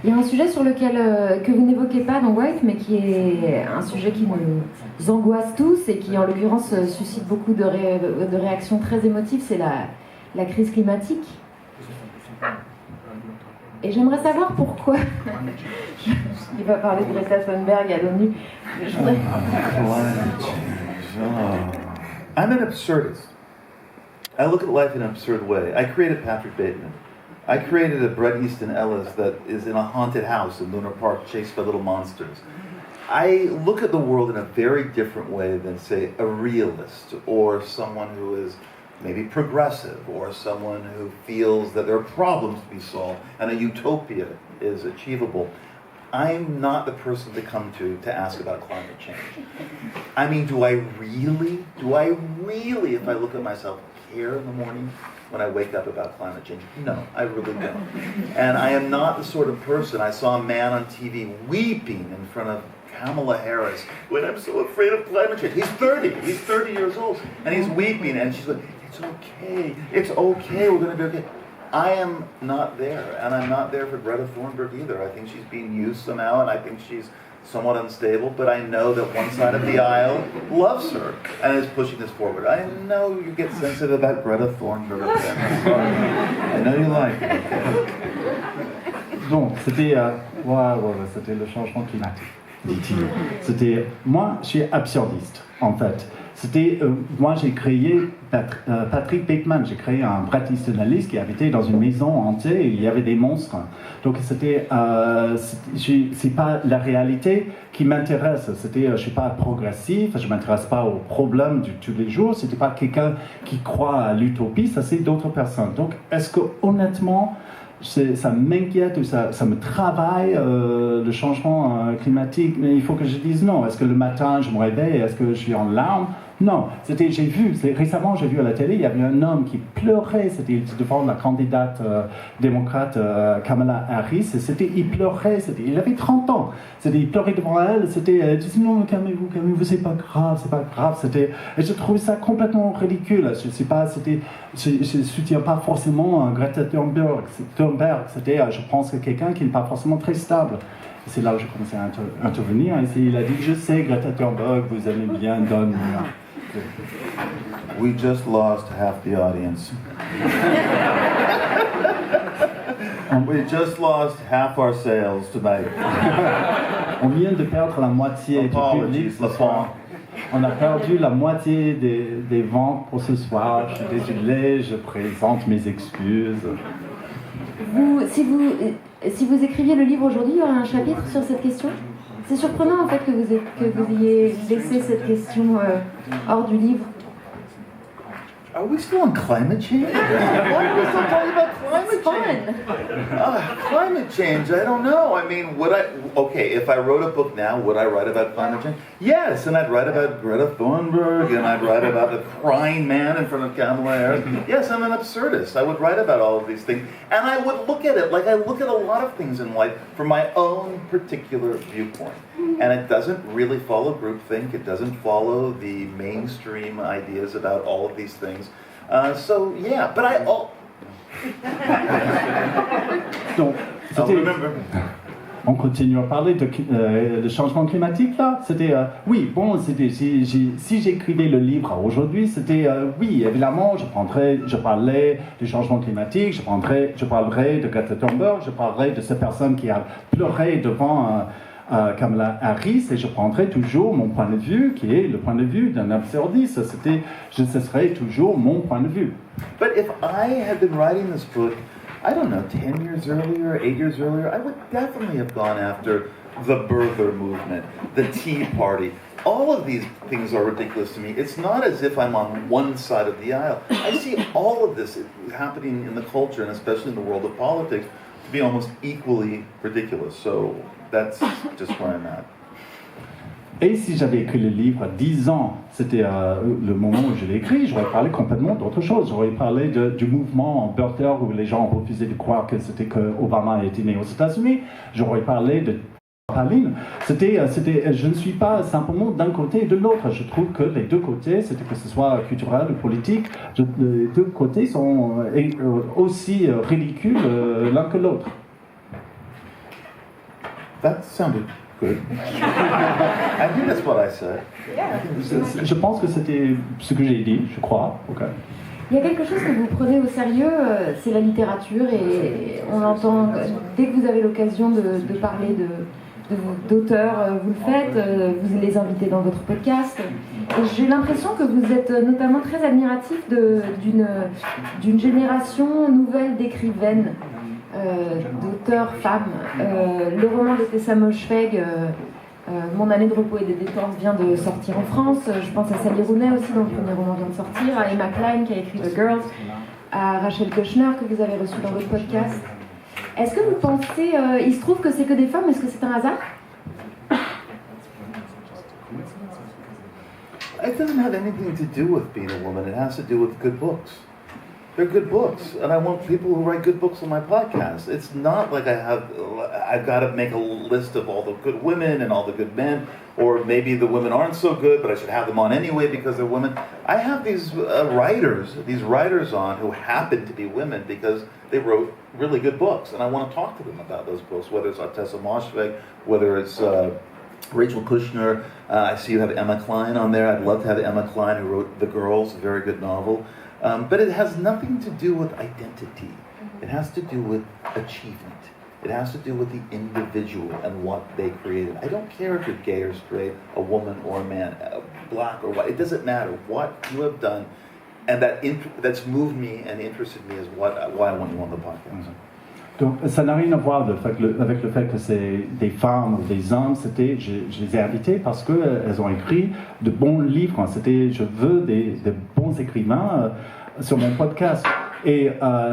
Il y a un sujet sur lequel que vous n'évoquez pas dans White, mais qui est un sujet qui nous angoisse tous et qui, en l'occurrence, suscite beaucoup de réactions très émotives, c'est la crise climatique. Et j'aimerais savoir pourquoi. Il va parler de Greta Thunberg à l'ONU. I'm an absurdist. I look at life in an absurd way. I created Patrick Bateman. I created a Bret Easton Ellis that is in a haunted house in Lunar Park chased by little monsters. I look at the world in a very different way than, say, a realist or someone who is maybe progressive or someone who feels that there are problems to be solved and a utopia is achievable. I'm not the person to come to ask about climate change. I mean, do I really, if I look at myself, care in the morning when I wake up about climate change? No, I really don't. And I am not the sort of person, I saw a man on TV weeping in front of Kamala Harris when I'm so afraid of climate change. He's 30 years old, and he's weeping, and she's like, it's okay, we're gonna be okay. I am not there, and I'm not there for Greta Thunberg either. I think she's being used somehow, and I think she's somewhat unstable, but I know that one side of the aisle loves her and is pushing this forward. I know you get sensitive about Greta Thunberg. I know you like it. Okay. Donc, c'était le changement climatique, dit-il. Moi, je suis absurdiste, en fait. Moi, j'ai créé Patrick Bateman, j'ai créé un Bret Easton Ellis qui habitait dans une maison hantée et il y avait des monstres. Donc c'est pas la réalité qui m'intéresse. Je suis pas progressif, je m'intéresse pas aux problèmes de tous les jours. C'était pas quelqu'un qui croit à l'utopie, ça c'est d'autres personnes. Donc est-ce que honnêtement ça m'inquiète ou ça me travaille le changement climatique? Mais il faut que je dise non. Est-ce que le matin je me réveille, est-ce que je suis en larmes? Non, récemment j'ai vu à la télé, il y avait un homme qui pleurait, c'était devant la candidate démocrate Kamala Harris, et il pleurait, il avait 30 ans, il pleurait devant elle, il disait non, calmez-vous, c'est pas grave, et je trouvais ça complètement ridicule, je soutiens pas forcément Greta Thunberg, je pense que quelqu'un qui n'est pas forcément très stable. C'est là où j'ai commencé à intervenir, et il a dit, je sais Greta Thunberg, vous aimez bien Don. We just lost half the audience. We just lost half our sales tonight. On vient de perdre la moitié du public ce soir. On a perdu la moitié des ventes pour ce soir. Je suis désolé, je présente mes excuses. Si vous écriviez le livre aujourd'hui, il y aurait un chapitre sur cette question. C'est surprenant en fait que vous ayez laissé cette question hors du livre. Are we still on climate change? Why are we still talking about climate change? Climate change, I don't know. I mean, if I wrote a book now, would I write about climate change? Yes, and I'd write about Greta Thunberg, and I'd write about the crying man in front of Kamala Harris. Yes, I'm an absurdist. I would write about all of these things. And I would look at it like I look at a lot of things in life from my own particular viewpoint. And it doesn't really follow groupthink. It doesn't follow the mainstream ideas about all of these things. So yeah, but Donc, remember. On continue à parler de changement climatique là. Si j'écrivais le livre aujourd'hui, oui, évidemment, je parlerais du changement climatique, je parlerais de Greta Thunberg, je parlerais de cette personne qui a pleuré devant Kamala Harris, et je prendrai toujours mon point de vue, qui est le point de vue d'un absurdiste. Ce serait toujours mon point de vue. But if I had been writing this book, I don't know, 10 years earlier, 8 years earlier, I would definitely have gone after the birther movement, the Tea Party. All of these things are ridiculous to me. It's not as if I'm on one side of the aisle. I see all of this happening in the culture, and especially in the world of politics, to be almost equally ridiculous. So that's just where I'm at. Et si j'avais écrit le livre à 10 ans, c'était le moment où je l'ai écrit, j'aurais parlé complètement d'autre chose. J'aurais parlé du mouvement birther où les gens refusaient de croire que Obama était né aux États-Unis. J'aurais parlé de Palin. Je ne suis pas simplement d'un côté et de l'autre. Je trouve que les deux côtés, que ce soit culturel ou politique, les deux côtés sont aussi ridicules l'un que l'autre. That sounded good. I think that's what I said. Je pense que c'était ce que j'ai dit, je crois. Okay. Il y a quelque chose que vous prenez au sérieux, c'est la littérature, et on entend, dès que vous avez l'occasion de parler d'auteurs, vous le faites, vous les invitez dans votre podcast. Et j'ai l'impression que vous êtes notamment très admiratif d'une génération nouvelle d'écrivaines, d'auteurs femmes. Le roman de Tessa Moshfegh, Mon année de repos et de détente, vient de sortir en France. Je pense à Sally Rooney aussi, dont le premier roman vient de sortir, à Emma Klein qui a écrit The Girls, à Rachel Kushner que vous avez reçu dans votre podcast. Est-ce que vous pensez, il se trouve que c'est que des femmes, est-ce que c'est un hasard? It doesn't have anything to do with being a woman. It has to do with good books. They're good books, and I want people who write good books on my podcast. It's not like I've got to make a list of all the good women and all the good men, or maybe the women aren't so good, but I should have them on anyway because they're women. I have these writers on who happen to be women because they wrote really good books, and I want to talk to them about those books, whether it's Tessa Moshfegh, whether it's Rachel Kushner. I see you have Emma Klein on there. I'd love to have Emma Klein, who wrote The Girls, a very good novel. But it has nothing to do with identity. It has to do with achievement. It has to do with the individual and what they created. I don't care if you're gay or straight, a woman or a man, black or white. It doesn't matter what you have done, and that's moved me and interested me is why I want you on the podcast. Donc, ça n'a rien à voir avec le fait que c'est des femmes ou des hommes. Je les ai invités parce qu'elles ont écrit de bons livres. Je veux des bons écrivains sur mon podcast. Et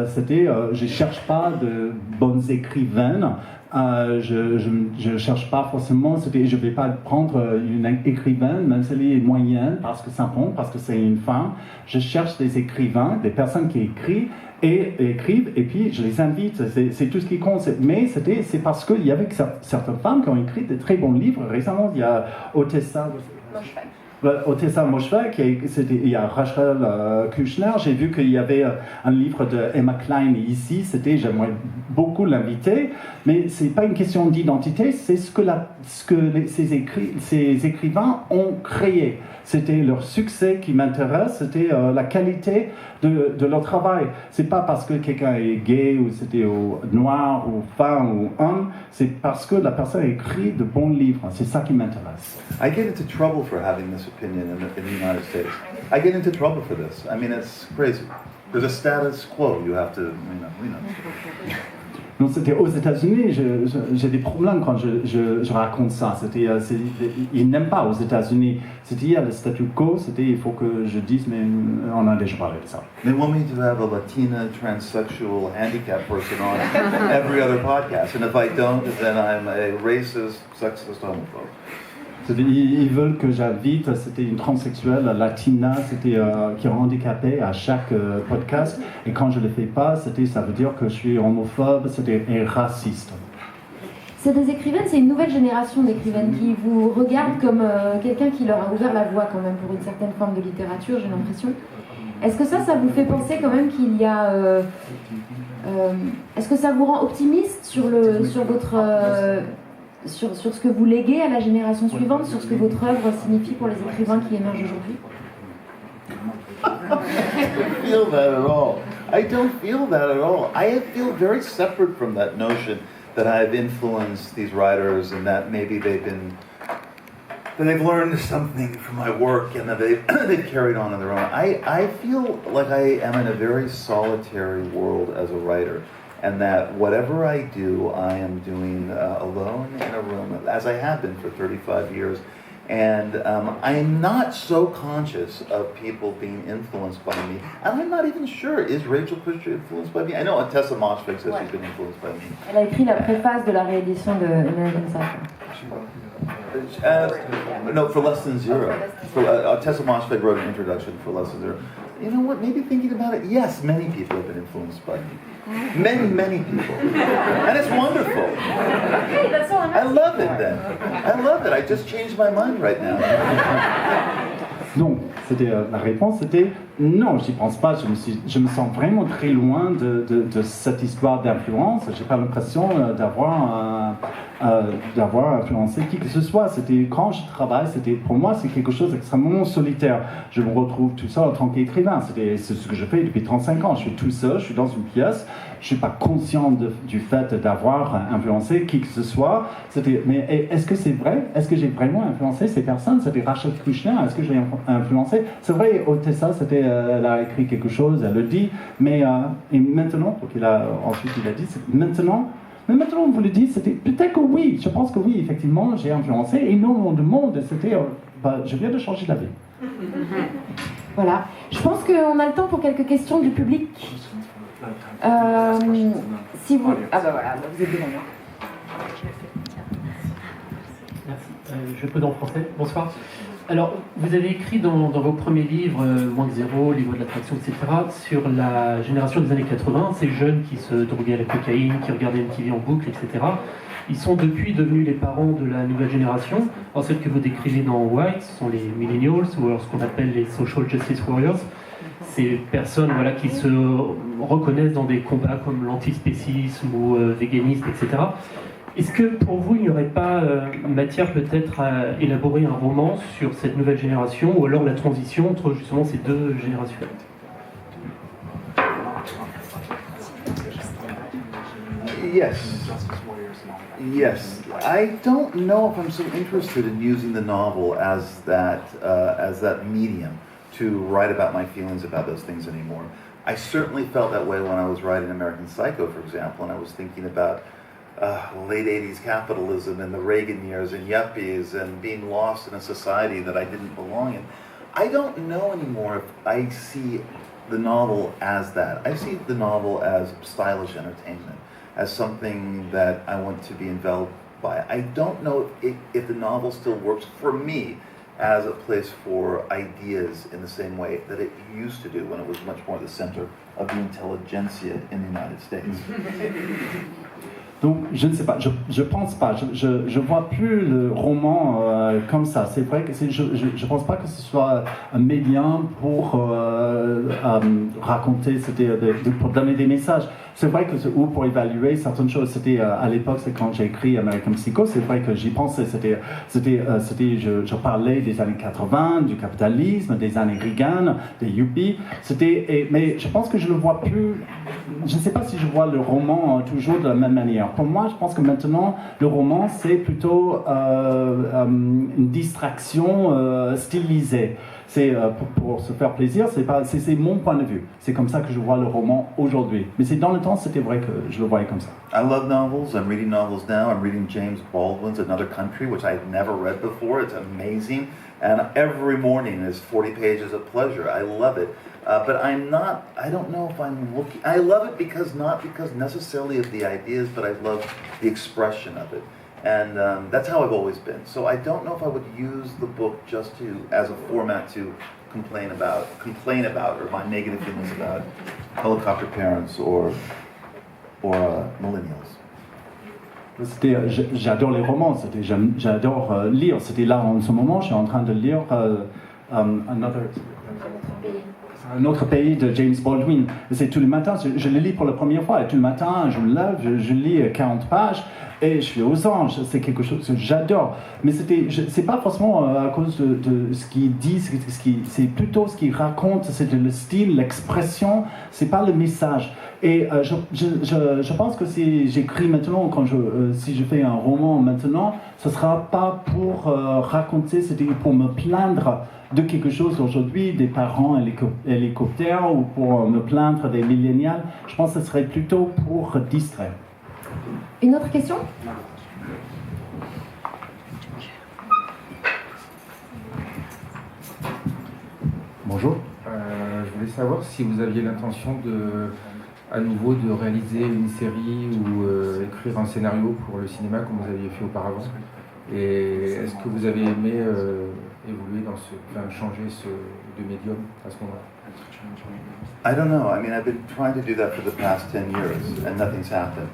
c'était, je cherche pas de bonnes écrivaines. Je cherche pas forcément, je vais pas prendre une écrivaine, même si elle est moyenne, parce que ça compte, parce que c'est une femme. Je cherche des écrivains, des personnes qui écrivent, et puis je les invite, c'est tout ce qui compte. Mais c'est parce qu'il y avait certaines femmes qui ont écrit de très bons livres. Récemment, il y a Otessa Moshfegh, il y a Rachel Kushner. J'ai vu qu'il y avait un livre de Emma Klein ici. J'aimerais beaucoup l'inviter, mais c'est pas une question d'identité, c'est ce que ces écrivains ont créé. C'était leur succès qui m'intéresse, c'était la qualité de leur travail. C'est pas parce que quelqu'un est gay ou c'était noir ou femme ou homme, c'est parce que la personne a écrit de bons livres. C'est ça qui m'intéresse. I get into trouble for having this opinion in the United States. I get into trouble for this. I mean, it's crazy. There's a status quo. You have to, you know. Donc c'était aux États-Unis, j'ai des problèmes quand je raconte ça. Ils n'aiment pas aux États-Unis. Il y a le statu quo, il faut que je dise, mais on a déjà parlé de ça. They want me to have a Latina, transsexual, handicapped person on every other podcast. And if I don't, then I'm a racist, sexist, homophobe. Ils veulent que j'invite, une transsexuelle latina, qui est handicapée à chaque podcast. Et quand je ne le fais pas, ça veut dire que je suis homophobe, et raciste. C'est des écrivaines, c'est une nouvelle génération d'écrivaines qui vous regardent comme quelqu'un qui leur a ouvert la voie quand même pour une certaine forme de littérature, j'ai l'impression. Est-ce que ça vous fait penser quand même qu'il y a... est-ce que ça vous rend optimiste sur ce que vous léguez à la génération suivante, sur ce que votre œuvre signifie pour les écrivains qui émergent aujourd'hui? I don't feel that at all. I feel very separate from that notion that I've influenced these writers and that maybe they've learned something from my work and that they've carried on their own. I feel like I am in a very solitary world as a writer. And that whatever I do, I am doing alone in a room, as I have been for 35 years. And I am not so conscious of people being influenced by me. And I'm not even sure, is Rachel Kushner influenced by me? I know Tessa Moshfegh says she's been influenced by me. Elle a écrit la préface de la réédition de American Psycho. No, for Less Than Zero. Tessa Moshfegh wrote an introduction for Less Than Zero. You know what, maybe thinking about it, yes, many people have been influenced by me. Many people. And it's wonderful. Okay, that's all I'm asking. I love it then. I love it. I just changed my mind right now. Donc, la réponse était non, j'y pense pas. Je me sens vraiment très loin de cette histoire d'influence. J'ai pas l'impression d'avoir influencé qui que ce soit. Quand je travaille, pour moi, c'est quelque chose d'extrêmement solitaire. Je me retrouve tout seul en tant qu'écrivain. C'est ce que je fais depuis 35 ans. Je suis tout seul, je suis dans une pièce. Je suis pas conscient du fait d'avoir influencé qui que ce soit. Mais est-ce que c'est vrai? Est-ce que j'ai vraiment influencé ces personnes? C'était Rachel Kushner. Est-ce que je l'ai influencé? C'est vrai, Otessa, elle a écrit quelque chose, elle le dit. Mais et maintenant, ensuite il a dit, maintenant, vous le dites, c'était peut-être que oui. Je pense que oui, effectivement, j'ai influencé énormément de monde. Je viens de changer d'avis. Voilà. Je pense qu'on a le temps pour quelques questions du public. Si vous... Ah bah voilà, vous êtes devant moi. Merci. Je peux dans le français. Bonsoir. Alors, vous avez écrit dans vos premiers livres, Moins que zéro, Livre de l'attraction, etc., sur la génération des années 80, ces jeunes qui se droguaient à la cocaïne, qui regardaient MTV en boucle, etc. Ils sont depuis devenus les parents de la nouvelle génération. Alors, celle que vous décrivez dans White, ce sont les millennials, ou alors ce qu'on appelle les social justice warriors. Ces personnes qui se reconnaissent dans des combats comme l'antispécisme ou véganisme, etc. Est-ce que pour vous, il n'y aurait pas matière peut-être à élaborer un roman sur cette nouvelle génération ou alors la transition entre justement ces deux générations? Yes. I don't know if I'm so interested in using the novel as that medium to write about my feelings about those things anymore. I certainly felt that way when I was writing American Psycho, for example, and I was thinking about late 80s capitalism and the Reagan years and yuppies and being lost in a society that I didn't belong in. I don't know anymore if I see the novel as that. I see the novel as stylish entertainment, as something that I want to be enveloped by. I don't know if the novel still works for me as a place for ideas in the same way that it used to do when it was much more the center of the intelligentsia in the United States. Donc, je ne sais pas, je pense pas, je vois plus le roman comme ça. C'est vrai que je pense pas que ce soit un médium pour raconter, pour donner des messages. C'est vrai que ou pour évaluer certaines choses. C'était à l'époque, c'est quand j'ai écrit American Psycho, c'est vrai que j'y pensais. Je parlais des années 80, du capitalisme, des années Reagan, des yuppies. Mais je pense que je le vois plus. Je ne sais pas si je vois le roman toujours de la même manière. Pour moi, je pense que maintenant, le roman, c'est plutôt une distraction stylisée. C'est pour se faire plaisir, c'est mon point de vue. C'est comme ça que je vois le roman aujourd'hui. Mais dans le temps, c'était vrai que je le voyais comme ça. I love novels. I'm reading novels now. I'm reading James Baldwin's Another Country, which I've never read before. It's amazing. And every morning is 40 pages of pleasure. I love it. But I don't know if I'm looking, I love it not because necessarily of the ideas, but I love the expression of it. And that's how I've always been. So I don't know if I would use the book just as a format to complain about, or my negative feelings about helicopter parents or millennials. J'adore les romans, j'adore lire. C'était là en ce moment, je suis en train de lire Un autre pays de James Baldwin. C'est tous les matins, je le lis pour la première fois, et tout le matin, je me lève, je lis 40 pages, et je suis aux anges. C'est quelque chose que j'adore. Mais c'est pas forcément à cause de ce qu'il dit, c'est plutôt ce qu'il raconte, c'est le style, l'expression, c'est pas le message. Et je pense que si j'écris maintenant, si je fais un roman maintenant, ce sera pas pour raconter, c'est pour me plaindre de quelque chose aujourd'hui, des parents hélicoptères, ou pour me plaindre des millénials. Je pense que ce serait plutôt pour distraire. Une autre question ? Bonjour. Je voulais savoir si vous aviez l'intention à nouveau de réaliser une série ou écrire un scénario pour le cinéma comme vous aviez fait auparavant. Et est-ce que vous avez aimé évoluer changer de médium à ce moment-là? I don't know. I mean, I've been trying to do that for the past 10 years, and nothing's happened.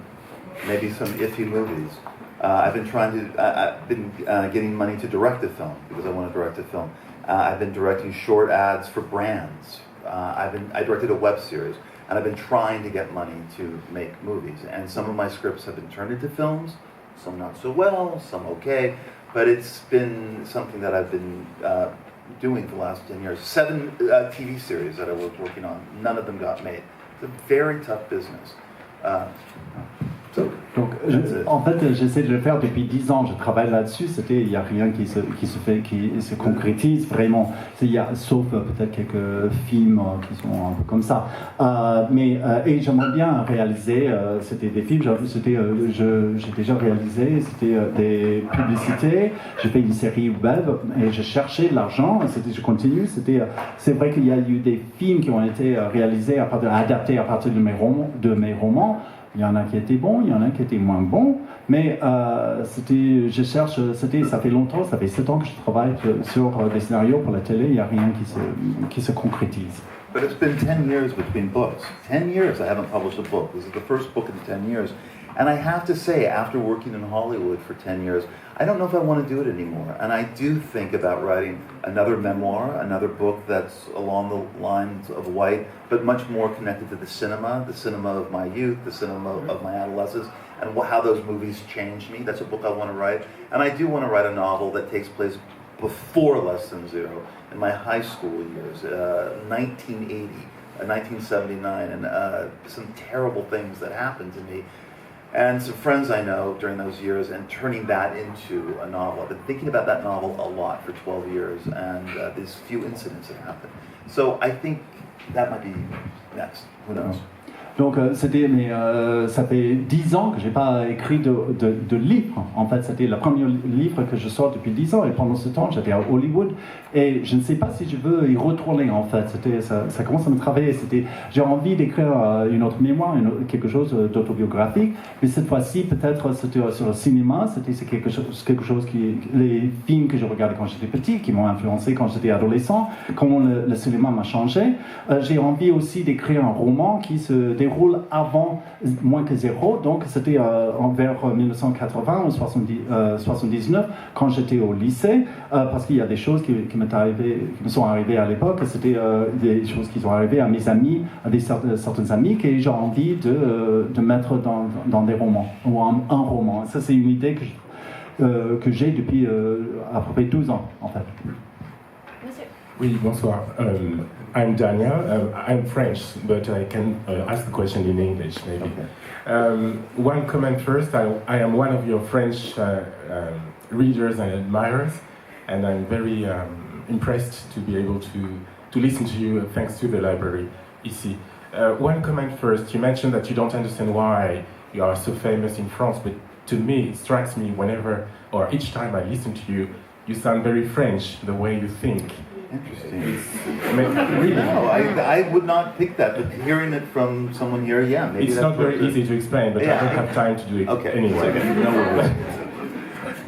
Maybe some iffy movies. I've been getting money to direct a film because I want to direct a film. I've been directing short ads for brands. I directed a web series, and I've been trying to get money to make movies. And some of my scripts have been turned into films, some not so well, some okay. But it's been something that I've been doing for the last 10 years. 7 TV series that I was working on, none of them got made. It's a very tough business. Donc, en fait, j'essaie de le faire depuis 10 ans. Je travaille là-dessus. Il n'y a rien qui se concrétise vraiment. Sauf peut-être quelques films qui sont un peu comme ça. Et j'aimerais bien réaliser. C'était des films. J'ai déjà réalisé. C'était des publicités. J'ai fait une série web et je cherchais de l'argent. Je continue. C'est vrai qu'il y a eu des films qui ont été réalisés adaptés à partir de mes romans. Il y en a qui étaient bons, il y en a qui étaient moins bons, mais ça fait longtemps, ça fait 7 ans que je travaille sur des scénarios pour la télé, il n'y a rien qui se concrétise. But it's been 10 years between books. 10 years I haven't published a book. This is the first book in 10 years. And I have to say, after working in Hollywood for 10 years, I don't know if I want to do it anymore. And I do think about writing another memoir, another book that's along the lines of White, but much more connected to the cinema of my youth, the cinema of my adolescence, and how those movies changed me. That's a book I want to write. And I do want to write a novel that takes place before Less Than Zero, in my high school years, 1980, 1979, and some terrible things that happened to me. And some friends I know during those years, and turning that into a novel. I've been thinking about that novel a lot for 12 years, and these few incidents that happened. So I think that might be next. Who knows? Donc ça fait 10 ans que j'ai pas écrit de livre. En fait, c'était le premier livre que je sors depuis 10 ans. Et pendant ce temps, j'étais à Hollywood. Et je ne sais pas si je veux y retourner, en fait. Ça commence à me travailler. J'ai envie d'écrire une autre mémoire, quelque chose d'autobiographique. Mais cette fois-ci, peut-être c'était sur le cinéma. C'est quelque chose les films que je regardais quand j'étais petit, qui m'ont influencé quand j'étais adolescent, comment le cinéma m'a changé. J'ai envie aussi d'écrire un roman qui se déroule avant moins que zéro, donc c'était vers 1980 ou 79 quand j'étais au lycée, parce qu'il y a des choses qui me sont arrivées à l'époque, c'était des choses qui sont arrivées à mes amis, à certains amis que j'ai envie de mettre dans des romans, ou un roman. Ça c'est une idée que j'ai depuis à peu près 12 ans en fait. Oui, bonsoir. I'm Daniel. I'm French, but I can ask the question in English, maybe. Okay. One comment first. I am one of your French readers and admirers, and I'm very impressed to be able to listen to you thanks to the library ici. One comment first. You mentioned that you don't understand why you are so famous in France, but to me, it strikes me whenever or each time I listen to you, you sound very French, the way you think. Interesting. Really? No, I would not pick that, but hearing it from someone here, yeah, maybe it's that's not very what easy to explain, but Yeah. I don't have time to do it Okay, anyway. it's okay. No worries.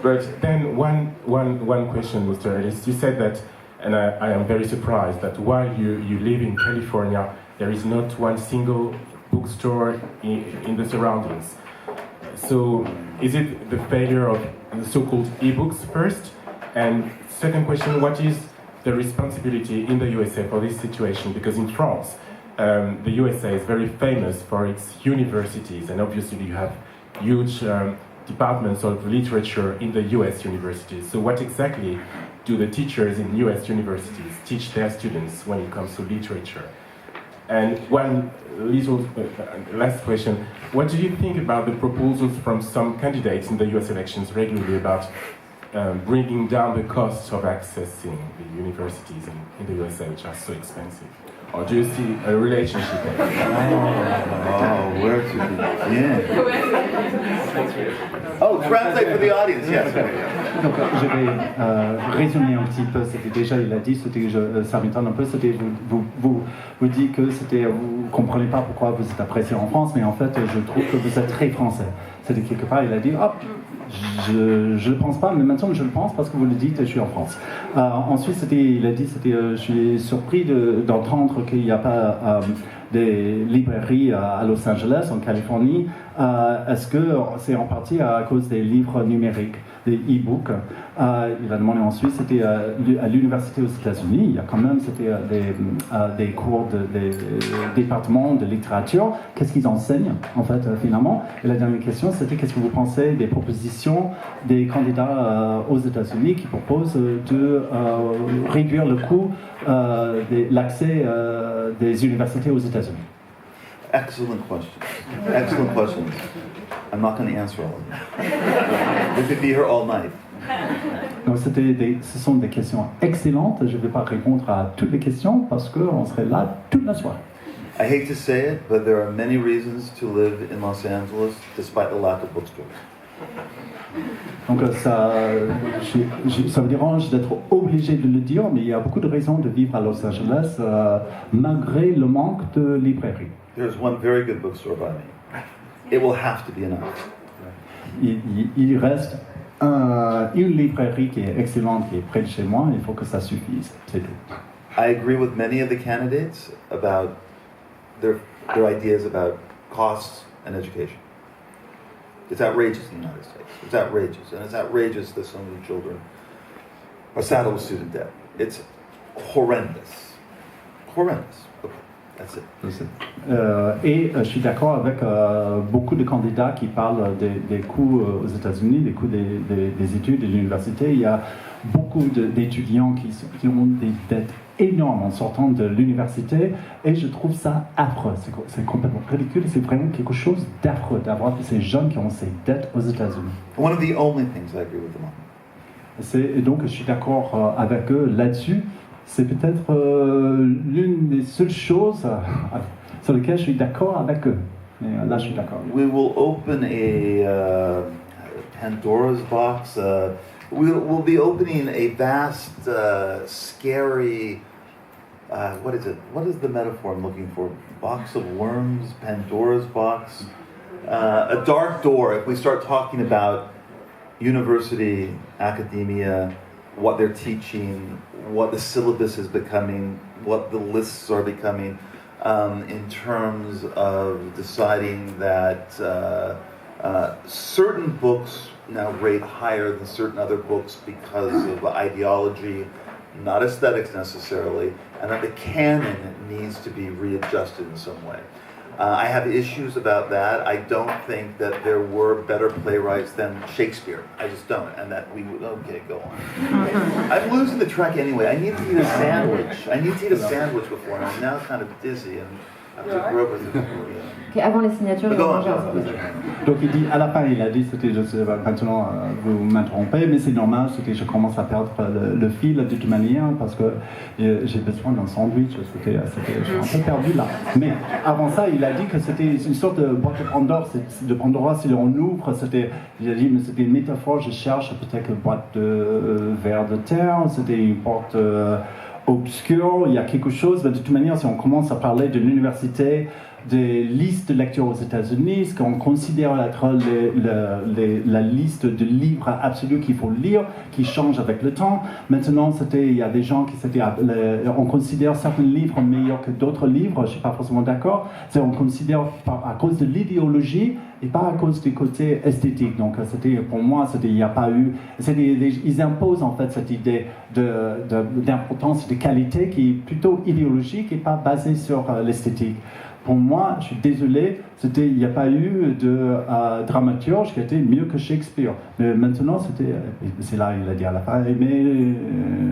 But then one question, Mr. Ellis. You said that, and I am very surprised, that while you live in California, there is not one single bookstore in the surroundings. So is it the failure of the so-called e-books first? And second question, what is the responsibility in the USA for this situation? Because in France, the USA is very famous for its universities, and obviously you have huge departments of literature in the US universities. So what exactly do the teachers in US universities teach their students when it comes to literature? And one little last question, what do you think about the proposals from some candidates in the US elections regularly about bringing down the costs of accessing the universities in the USA, which are so expensive? Or do you see a relationship there? Oh, where to begin? Oh, translate for the audience, yes. Donc je vais résumer un petit peu. C'était déjà, il a dit, ça m'étonne un peu. C'était vous dites que vous comprenez pas pourquoi vous êtes apprécié en France, mais en fait je trouve que vous êtes très français. C'était quelque part, il a dit, hop, je ne pense pas, mais maintenant je le pense parce que vous le dites, je suis en France. Ensuite, il a dit, je suis surpris d'entendre qu'il n'y a pas des librairies à Los Angeles, en Californie. Est-ce que c'est en partie à cause des livres numériques, des e-books? Il a demandé ensuite, c'était à l'université aux États-Unis, il y a quand même des cours des départements de littérature. Qu'est-ce qu'ils enseignent, en fait, finalement? Et la dernière question, c'était qu'est-ce que vous pensez des propositions des candidats aux États-Unis qui proposent de réduire le coût de l'accès des universités aux États-Unis? Excellent questions. Excellent questions. I'm not going to answer all of them. We could be here all night. Donc ce sont des questions excellentes. Je ne vais pas répondre à toutes les questions parce qu'on serait là toute la soirée. I hate to say it, but there are many reasons to live in Los Angeles despite the lack of bookstores. Donc ça me dérange d'être obligé de le dire, mais il y a beaucoup de raisons de vivre à Los Angeles malgré le manque de librairies. There's one very good bookstore by me. It will have to be enough. Il reste une librairie qui est excellente, qui est près de chez moi. Il faut que ça suffise, c'est tout. I agree with many of the candidates about their ideas about costs and education. It's outrageous in the United States. It's outrageous. And it's outrageous that so many children are saddled with student debt. It's horrendous. Horrendous. Okay, that's it. Et je suis d'accord avec beaucoup de candidats qui parlent des coûts aux États-Unis, des coûts des études de l'université. Il y a beaucoup d'étudiants qui ont des dettes énormes en sortant de l'université et je trouve ça affreux. C'est complètement ridicule. C'est vraiment quelque chose d'affreux d'avoir ces jeunes qui ont ces dettes aux États-Unis. One of the only things I agree with them on. Et donc je suis d'accord avec eux là-dessus. C'est peut-être l'une des seules choses. sur lesquels je suis d'accord avec eux. Mais là, je suis d'accord. We will open a Pandora's box. We'll be opening a vast, scary. What is it? What is the metaphor I'm looking for? Box of worms, Pandora's box, a dark door. If we start talking about university, academia, what they're teaching, what the syllabus is becoming, what the lists are becoming, in terms of deciding that certain books now rate higher than certain other books because of ideology, not aesthetics necessarily, and that the canon needs to be readjusted in some way. I have issues about that. I don't think that there were better playwrights than Shakespeare. I just don't. And that we would, okay, go on. I'm losing the track anyway. I need to eat a sandwich before, and I'm now kind of dizzy. And I have to grow up with it. Okay, avant les signatures, Go on, manger un go on. sandwich. Donc il dit, à la fin, il a dit, c'était, je sais pas, maintenant vous m'interrompez, mais c'est normal, c'était, je commence à perdre le fil de toute manière, parce que j'ai besoin d'un sandwich, je suis un peu perdu là. Mais avant ça, il a dit que c'était une sorte de boîte de Pandora, si on ouvre, il a dit, mais c'était une métaphore, je cherche peut-être une boîte de verre de terre, c'était une porte obscure, il y a quelque chose, mais de toute manière, si on commence à parler de l'université, des listes de lecture aux États-Unis, ce qu'on considère être la liste de livres absolus qu'il faut lire, qui change avec le temps. Maintenant, il y a des gens on considère certains livres meilleurs que d'autres livres, je ne suis pas forcément d'accord. On considère à cause de l'idéologie et pas à cause du côté esthétique. Donc, pour moi, il n'y a pas eu. Ils imposent en fait cette idée d'importance, de qualité qui est plutôt idéologique et pas basée sur l'esthétique. Pour moi, je suis désolé, il n'y a pas eu de dramaturge qui était mieux que Shakespeare. Mais maintenant, c'est là, il a dit à la fin, mais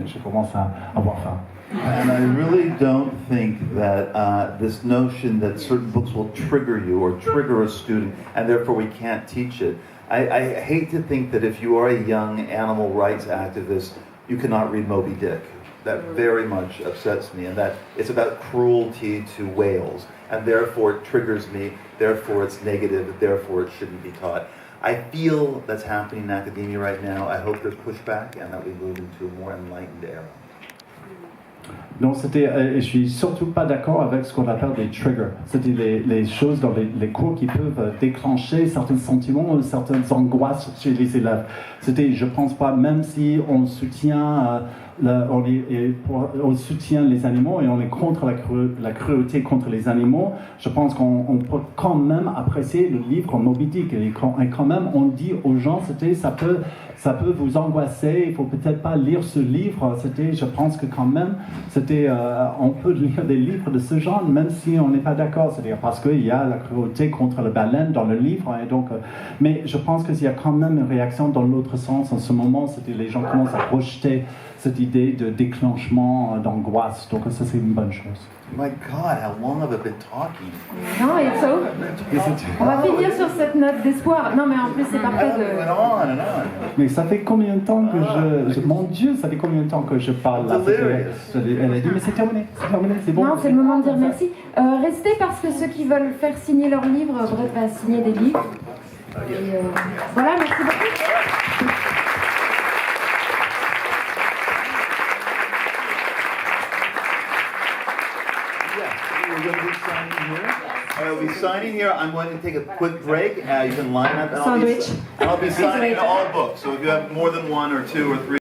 je commence à avoir faim. And I really don't think that this notion that certain books will trigger you or trigger a student and therefore we can't teach it. I hate to think that if you are a young animal rights activist, you cannot read Moby Dick. That very much upsets me, and that it's about cruelty to whales, and therefore it triggers me, therefore it's negative, therefore it shouldn't be taught. I feel that's happening in academia right now. I hope there's pushback and that we move into a more enlightened era. Donc je suis surtout pas d'accord avec ce qu'on appelle des triggers. C'était les choses dans les cours qui peuvent déclencher certains sentiments, certaines angoisses chez les élèves. Je pense pas, même si on soutient on soutient les animaux et on est contre la cruauté contre les animaux, je pense qu'on peut quand même apprécier le livre Moby Dick. Et quand même, on dit aux gens, ça peut vous angoisser, il faut peut-être pas lire ce livre. Je pense que quand même, on peut lire des livres de ce genre, même si on n'est pas d'accord. C'est-à-dire parce qu'il y a la cruauté contre la baleine dans le livre. Et donc, mais je pense qu'il y a quand même une réaction dans l'autre sens. En ce moment, les gens commencent à rejeter cette idée de déclenchement d'angoisse. Donc ça, c'est une bonne chose. My God, how long have I been talking? Non, it's over. On va finir sur cette note d'espoir. Non, mais en plus, c'est parfait de... Mais ça fait combien de temps que mon Dieu, ça fait combien de temps que je parle là? Elle a dit, mais c'est terminé, c'est bon. Non, c'est le moment de dire merci. Restez parce que ceux qui veulent faire signer leurs livres, Brett va signer des livres. Et voilà, merci beaucoup. We'll be signing here. I'm going to take a quick break. You can line up. Sandwich. And I'll be signing all books. So if you have more than one or two or three.